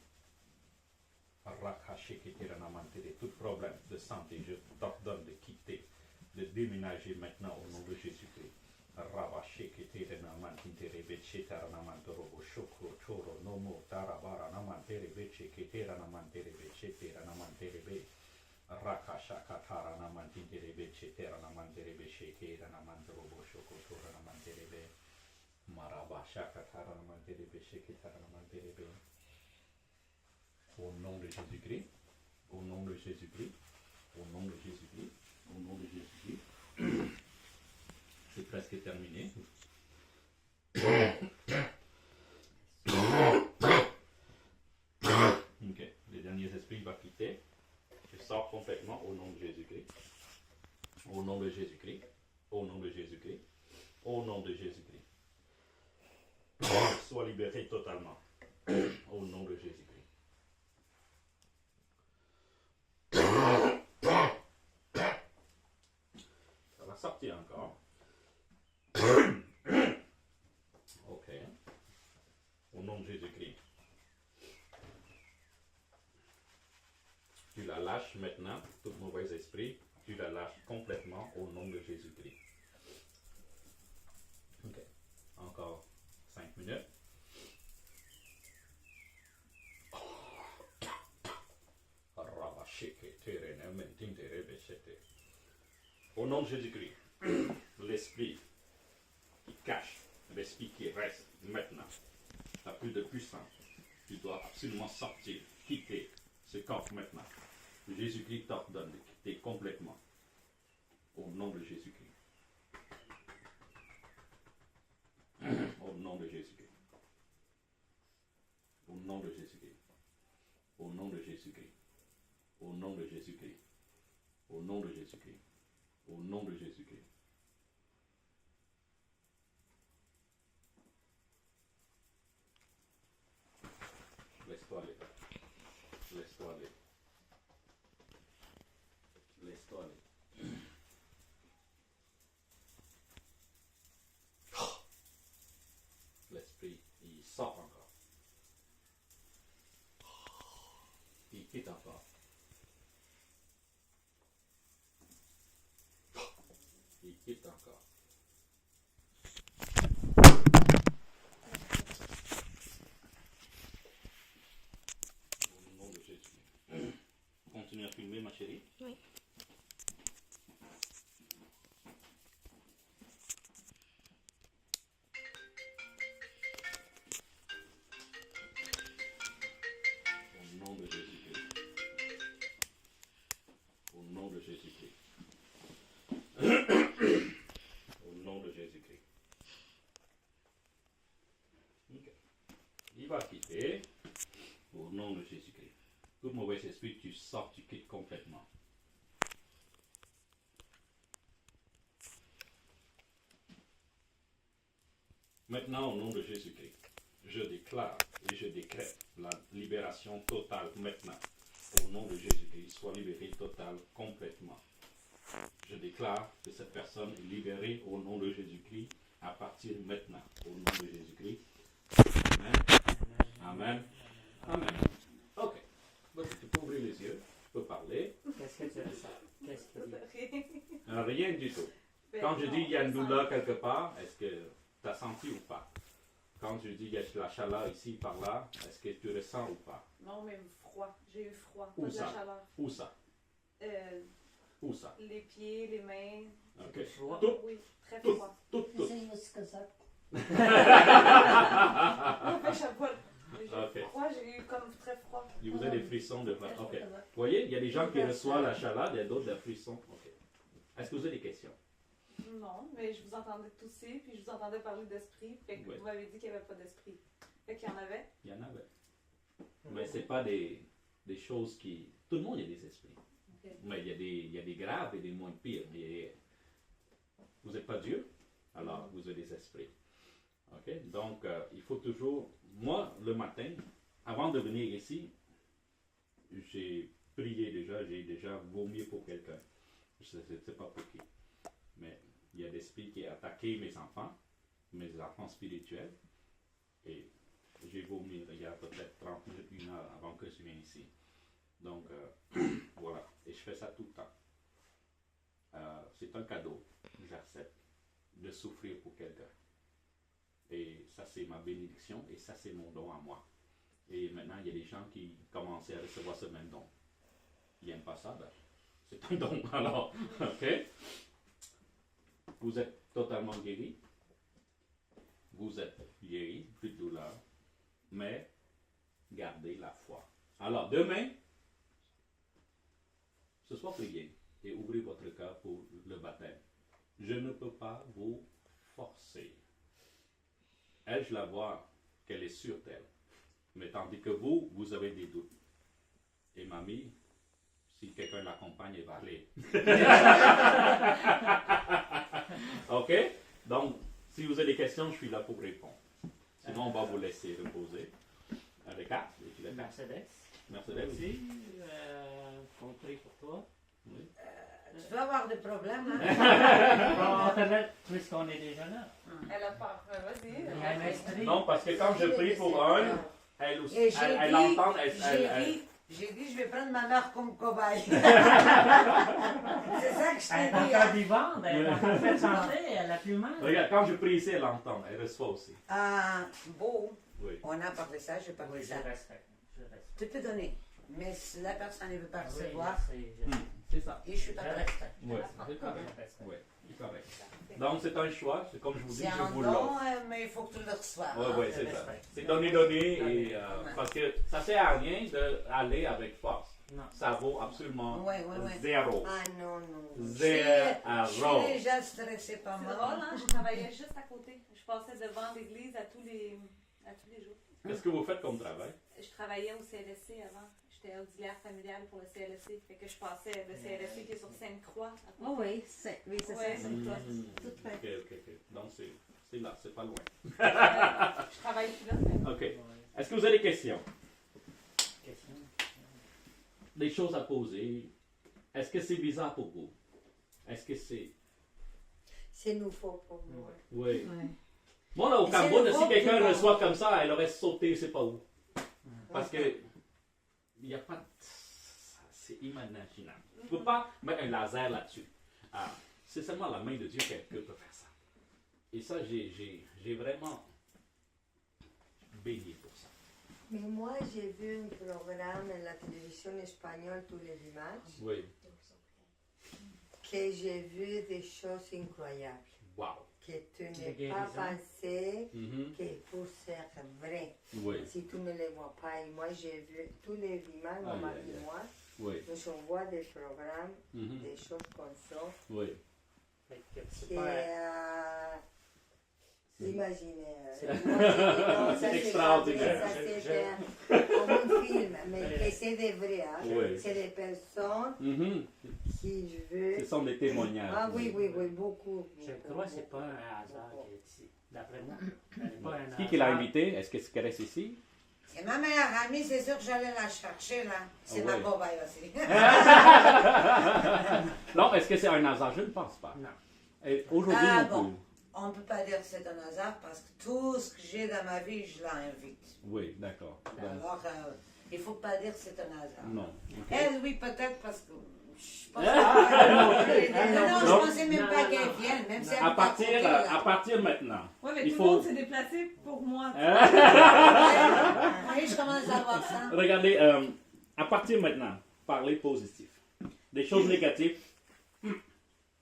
Tout problème de santé, je t'ordonne de quitter, de déménager maintenant au nom de Jésus-Christ. Au nom de Jésus-Christ, au nom de Jésus-Christ, au nom de Jésus-Christ, au nom de Jésus-Christ. C'est presque terminé. Ok, les derniers esprits vont quitter. Je sors complètement au nom de Jésus-Christ. Au nom de Jésus-Christ. Au nom de Jésus-Christ. Au nom de Jésus-Christ. Sois libéré totalement. Au nom de Jésus-Christ. Ça va sortir encore. Ok. Au nom de Jésus-Christ. Tu la lâches maintenant, tout mauvais esprit. Tu la lâches complètement au nom de Jésus-Christ. Ok. Encore 5 minutes. Au nom de Jésus-Christ, l'esprit qui cache, l'esprit qui reste maintenant, n'a plus de puissance. Tu dois absolument sortir, quitter ce corps maintenant. Jésus-Christ t'ordonne de quitter complètement. Au nom de Jésus-Christ. Au nom de Jésus-Christ. Au nom de Jésus-Christ. Au nom de Jésus-Christ. Au nom de Jésus-Christ. Au nom de Jésus-Christ. Au nom de Jésus-Christ. Laisse-toi aller. Laisse-toi aller. Laisse-toi aller. L'esprit, il sort encore. Il quitte encore. Il quitte encore. Au nom de Jésus. Continue à filmer, ma chérie. Oui. Au nom de Jésus-Christ. Au nom de Jésus-Christ. Au nom de Jésus-Christ. Ok. Il va quitter. Au nom de Jésus-Christ. Tout mauvais esprit, tu sors, tu quittes complètement. Maintenant, au nom de Jésus-Christ, je déclare et je décrète la libération totale maintenant. Au nom de Jésus-Christ, sois libéré total, complètement. Je déclare que cette personne est libérée au nom de Jésus-Christ à partir de maintenant. Au nom de Jésus-Christ. Amen. Amen. Amen. Ok. Donc, tu peux ouvrir les yeux, tu peux parler. Qu'est-ce que tu ressens? Qu'est-ce que Rien du tout. Quand je dis il y a une douleur quelque part, est-ce que tu as senti ou pas? Quand je dis il y a de la chaleur ici, par là, est-ce que tu ressens ou pas? Non, même froid. J'ai eu froid, Où pas de la ça? chaleur. Où ça? Où ça? Les pieds, les mains. Ok. froid? Tout, Oui, très tout, froid. tout, tout. Ensina-se casaco. En fait, j'ai pas- Ok. j'ai froid, j'ai eu comme très froid. Il vous a des frissons de froid. Ok. Casaco. Vous voyez, il y a des gens qui reçoivent la chaleur, il y a d'autres des frissons. Ok. Est-ce que vous avez des questions? Non, mais je vous entendais tousser, puis je vous entendais parler d'esprit. Fait que Ouais. vous m'avez dit qu'il n'y avait pas d'esprit. Fait qu'il y en avait. Il y en avait. Mais ce n'est pas des choses qui... Tout le monde a des esprits. Ok. Mais il y a des graves et des moins pires. vous n'êtes pas Dieu, alors vous êtes des esprits. Ok? Donc, il faut toujours, moi, le matin, avant de venir ici, j'ai prié déjà, j'ai déjà vomi pour quelqu'un. Je ne sais pas pour qui. Mais il y a des esprits qui ont attaqué mes enfants spirituels. Et j'ai vomi il y a peut-être 30 minutes, 1 heure avant que je vienne ici. Donc, voilà. Et je fais ça tout le temps. C'est un cadeau, j'accepte, de souffrir pour quelqu'un. Et ça, c'est ma bénédiction et ça, c'est mon don à moi. Et maintenant, il y a des gens qui commencent à recevoir ce même don. Ils n'aiment pas ça, ben, c'est un don. Alors, ok? Vous êtes totalement guéri. Vous êtes guéri, plus de douleur. Mais, gardez la foi. Alors, demain, ce soir, priez et ouvrez votre cœur pour le baptême. Je ne peux pas vous forcer. Elle, je la vois qu'elle est sûre d'elle. Mais tandis que vous, vous avez des doutes. Et mamie, si quelqu'un l'accompagne, elle va aller. Ok? Donc, si vous avez des questions, je suis là pour répondre. Sinon, on va vous laisser reposer. Avec Kat, et puis Mercedes. Mercedes. Merci. On prie pour toi. Oui. Tu vas avoir des problèmes, hein? Bon, on te met, puisqu'on est déjà là. Elle a peur. Vas-y. Il y a un esprit. Non, parce que quand je prie pour un, elle aussi, Et j'ai elle dit, entend, j'ai dit, je vais prendre ma mère comme cobaye. C'est ça que je Elle est t'ai dit. encore Hein? vivante, elle est en parfaite santé, elle a plus mal. Regarde, quand je prie ici, elle entend, elle reçoit aussi. Ah, beau. Oui. On a parlé ça, j'ai parlé Oui, je ça. respecte. Je respecte. Tu peux donner. Mais si la personne ne veut pas recevoir, C'est ça. et je suis pas Je prête. respecte. Oui, c'est correct. Oui, c'est correct. Donc, c'est un choix, c'est comme je vous dis, C'est je un vous don, l'offre. mais il faut que tu le reçoives. Oui, hein. oui, c'est ça. C'est donner, et, parce que ça ne sert à rien d'aller avec force. Non. Ça vaut absolument Ouais, ouais, ouais. zéro. Ah non, non. Zéro. Je suis déjà stressée pas C'est mal. drôle, hein? Je travaillais juste à côté. Je passais devant l'église à tous les jours. Qu'est-ce que vous faites comme travail? Je travaillais au CLSC avant. J'étais auxiliaire familiale pour le CLSC. Fait que je passais le CLSC qui est sur Sainte-Croix. Oh oui, c'est Ouais. ça. Tout fait. Ok. Donc, c'est là, c'est pas loin. Je travaille plus là. Ok. Est-ce que vous avez des questions? Question? Des choses à poser? Est-ce que c'est bizarre pour vous? Est-ce que c'est... C'est nouveau pour moi. Oui. Ouais. Moi, là, au C'est Cameroun, le si groupe quelqu'un qui reçoit comme ça, elle aurait sauté, je sais pas où. Parce que il n'y a pas de... C'est inimaginable. Tu ne peux pas mettre un laser là-dessus. Ah, c'est seulement la main de Dieu qui peut faire ça. Et ça, j'ai vraiment béni pour ça. Mais moi, j'ai vu un programme à la télévision espagnole tous les dimanches Oui. que j'ai vu des choses incroyables Wow. que tu Des n'es guérisons. pas pensé Mhm. que pour ser vrai. Oui. Si tu ne les vois pas, et moi j'ai vu tous les dimanches, mon Aïe, mari aïe, et aïe. moi, Oui. nous on voit des programmes, Mhm. des choses comme ça, Oui. Fait que c'est qui pas... imaginez. C'est- Non, ça, C'est c'est extraordinaire. pas vrai, ça, c'est comme un film, mais que c'est des vrais. Hein. Oui. C'est des personnes Mhm. qui veulent. Ce sont des témoignages. Ah oui, beaucoup. Je crois que c'est pas un hasard qu'elle est ici. D'après moi. C'est pas un Qui l'a hasard. invité? Est-ce que c'est reste ici? Et ma meilleure amie, c'est sûr que j'allais la chercher, là. C'est Ah ma ouais. cobaye aussi. Non, est-ce que c'est un hasard? Je ne pense pas. Non. Et aujourd'hui Ah, non bon. plus. On ne peut pas dire que c'est un hasard parce que tout ce que j'ai dans ma vie, je l'invite. Oui, d'accord. Donc, Alors, il ne faut pas dire que c'est un hasard. non. Ok. Elle, oui, peut-être parce que je pensais Ah, non, je non. pensais même Non, pas non, qu'elle non. vienne, même si elle À est partir, côté, là. à partir maintenant. Ouais, mais Il tout faut- le monde s'est déplacé pour moi. Oui, je commence à voir ça. Regardez, à partir maintenant, parlez positif. Des choses négatives,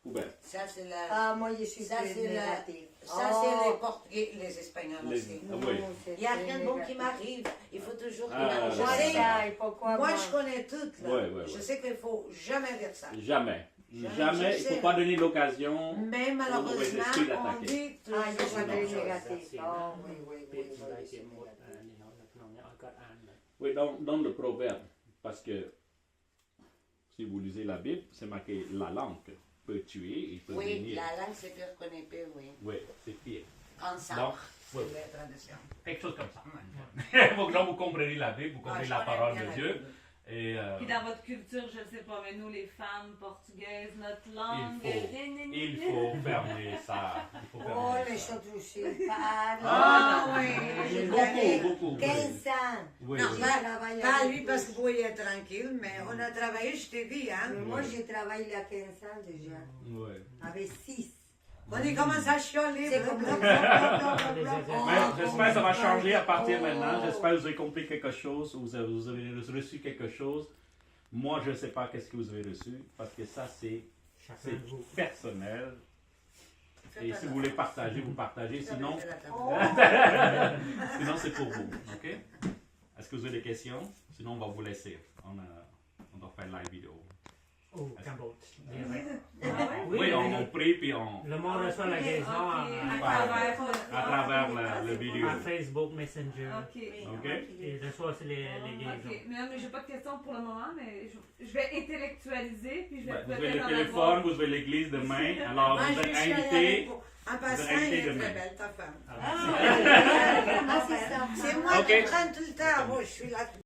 poubelle. Ça, c'est la... Ah, moi je suis Ça, très c'est la- négative. Ça, c'est les Portugais, les Espagnols Les- aussi. Ah oui. Il n'y a rien de bon qui m'arrive. Il faut toujours... Ah, je d'accord. sais, ça, et pourquoi moi, je connais toutes, là. Ouais, ouais, ouais. Je sais qu'il ne faut jamais dire ça. Jamais. Jamais, Jamais. je Il ne faut sais. pas donner l'occasion. Mais malheureusement, l'esprit on d'attaquer. dit Ah, je suis toujours la très même chose. négative. Ah, oui, Puis tu je vas suis être mort, négative. encore Anne. Oui, dans le proverbe, parce que si vous lisez la Bible, c'est marqué la langue peut tuer, il peut Oui, venir. la langue c'est pire qu'on épée, oui. Oui, c'est pire. Ensemble, Donc, c'est oui, la traduction. quelque chose comme ça. Donc, là, vous comprenez la Bible, vous comprenez la parole de Dieu. Et Puis dans votre culture, je ne sais pas, mais nous, les femmes portugaises, notre langue. il faut fermer ça. Il faut Oh, fermer les ça. autres aussi parlent. Ah oui, Beaucoup. 15 ans. Oui, Non, oui. Travaille pas avec lui tous. parce que vous êtes tranquille, mais on a travaillé, je t'ai dit, hein. Mais moi, j'ai travaillé il y a 15 ans déjà. Oui. Avec 6. On y commence à chialer. C'est comme blablabla. ça. Mais j'espère que ça va changer à partir de maintenant. J'espère que vous avez compris quelque chose, vous avez reçu quelque chose. Moi, je ne sais pas qu'est-ce que vous avez reçu, parce que ça, c'est Chacun de vous. personnel. Fais Et pas si la vous voulez table. partager, vous partagez. Fais Sinon, la table. sinon c'est pour vous. OK? Est-ce que vous avez des questions? Sinon, on va vous laisser. On doit faire live vidéo. Au Cambodge. direct. Oui, on prie puis on. Le monde reçoit la guérison À travers le vidéo. à Facebook, Messenger. Ok. OK? Et reçoit aussi les guérisons. Ok, mais non, mais j'ai pas de questions pour le moment, mais je vais intellectualiser, puis je vais Ouais, vous avez peut-être le en téléphone, avoir. vous avez l'église demain. Alors, Moi, vous je êtes suis allée invité. avec vous. En passant, invité elle est demain. très belle, ta femme. Ah, c'est ça. C'est moi Ok. qui prends tout le temps. Moi, je suis là.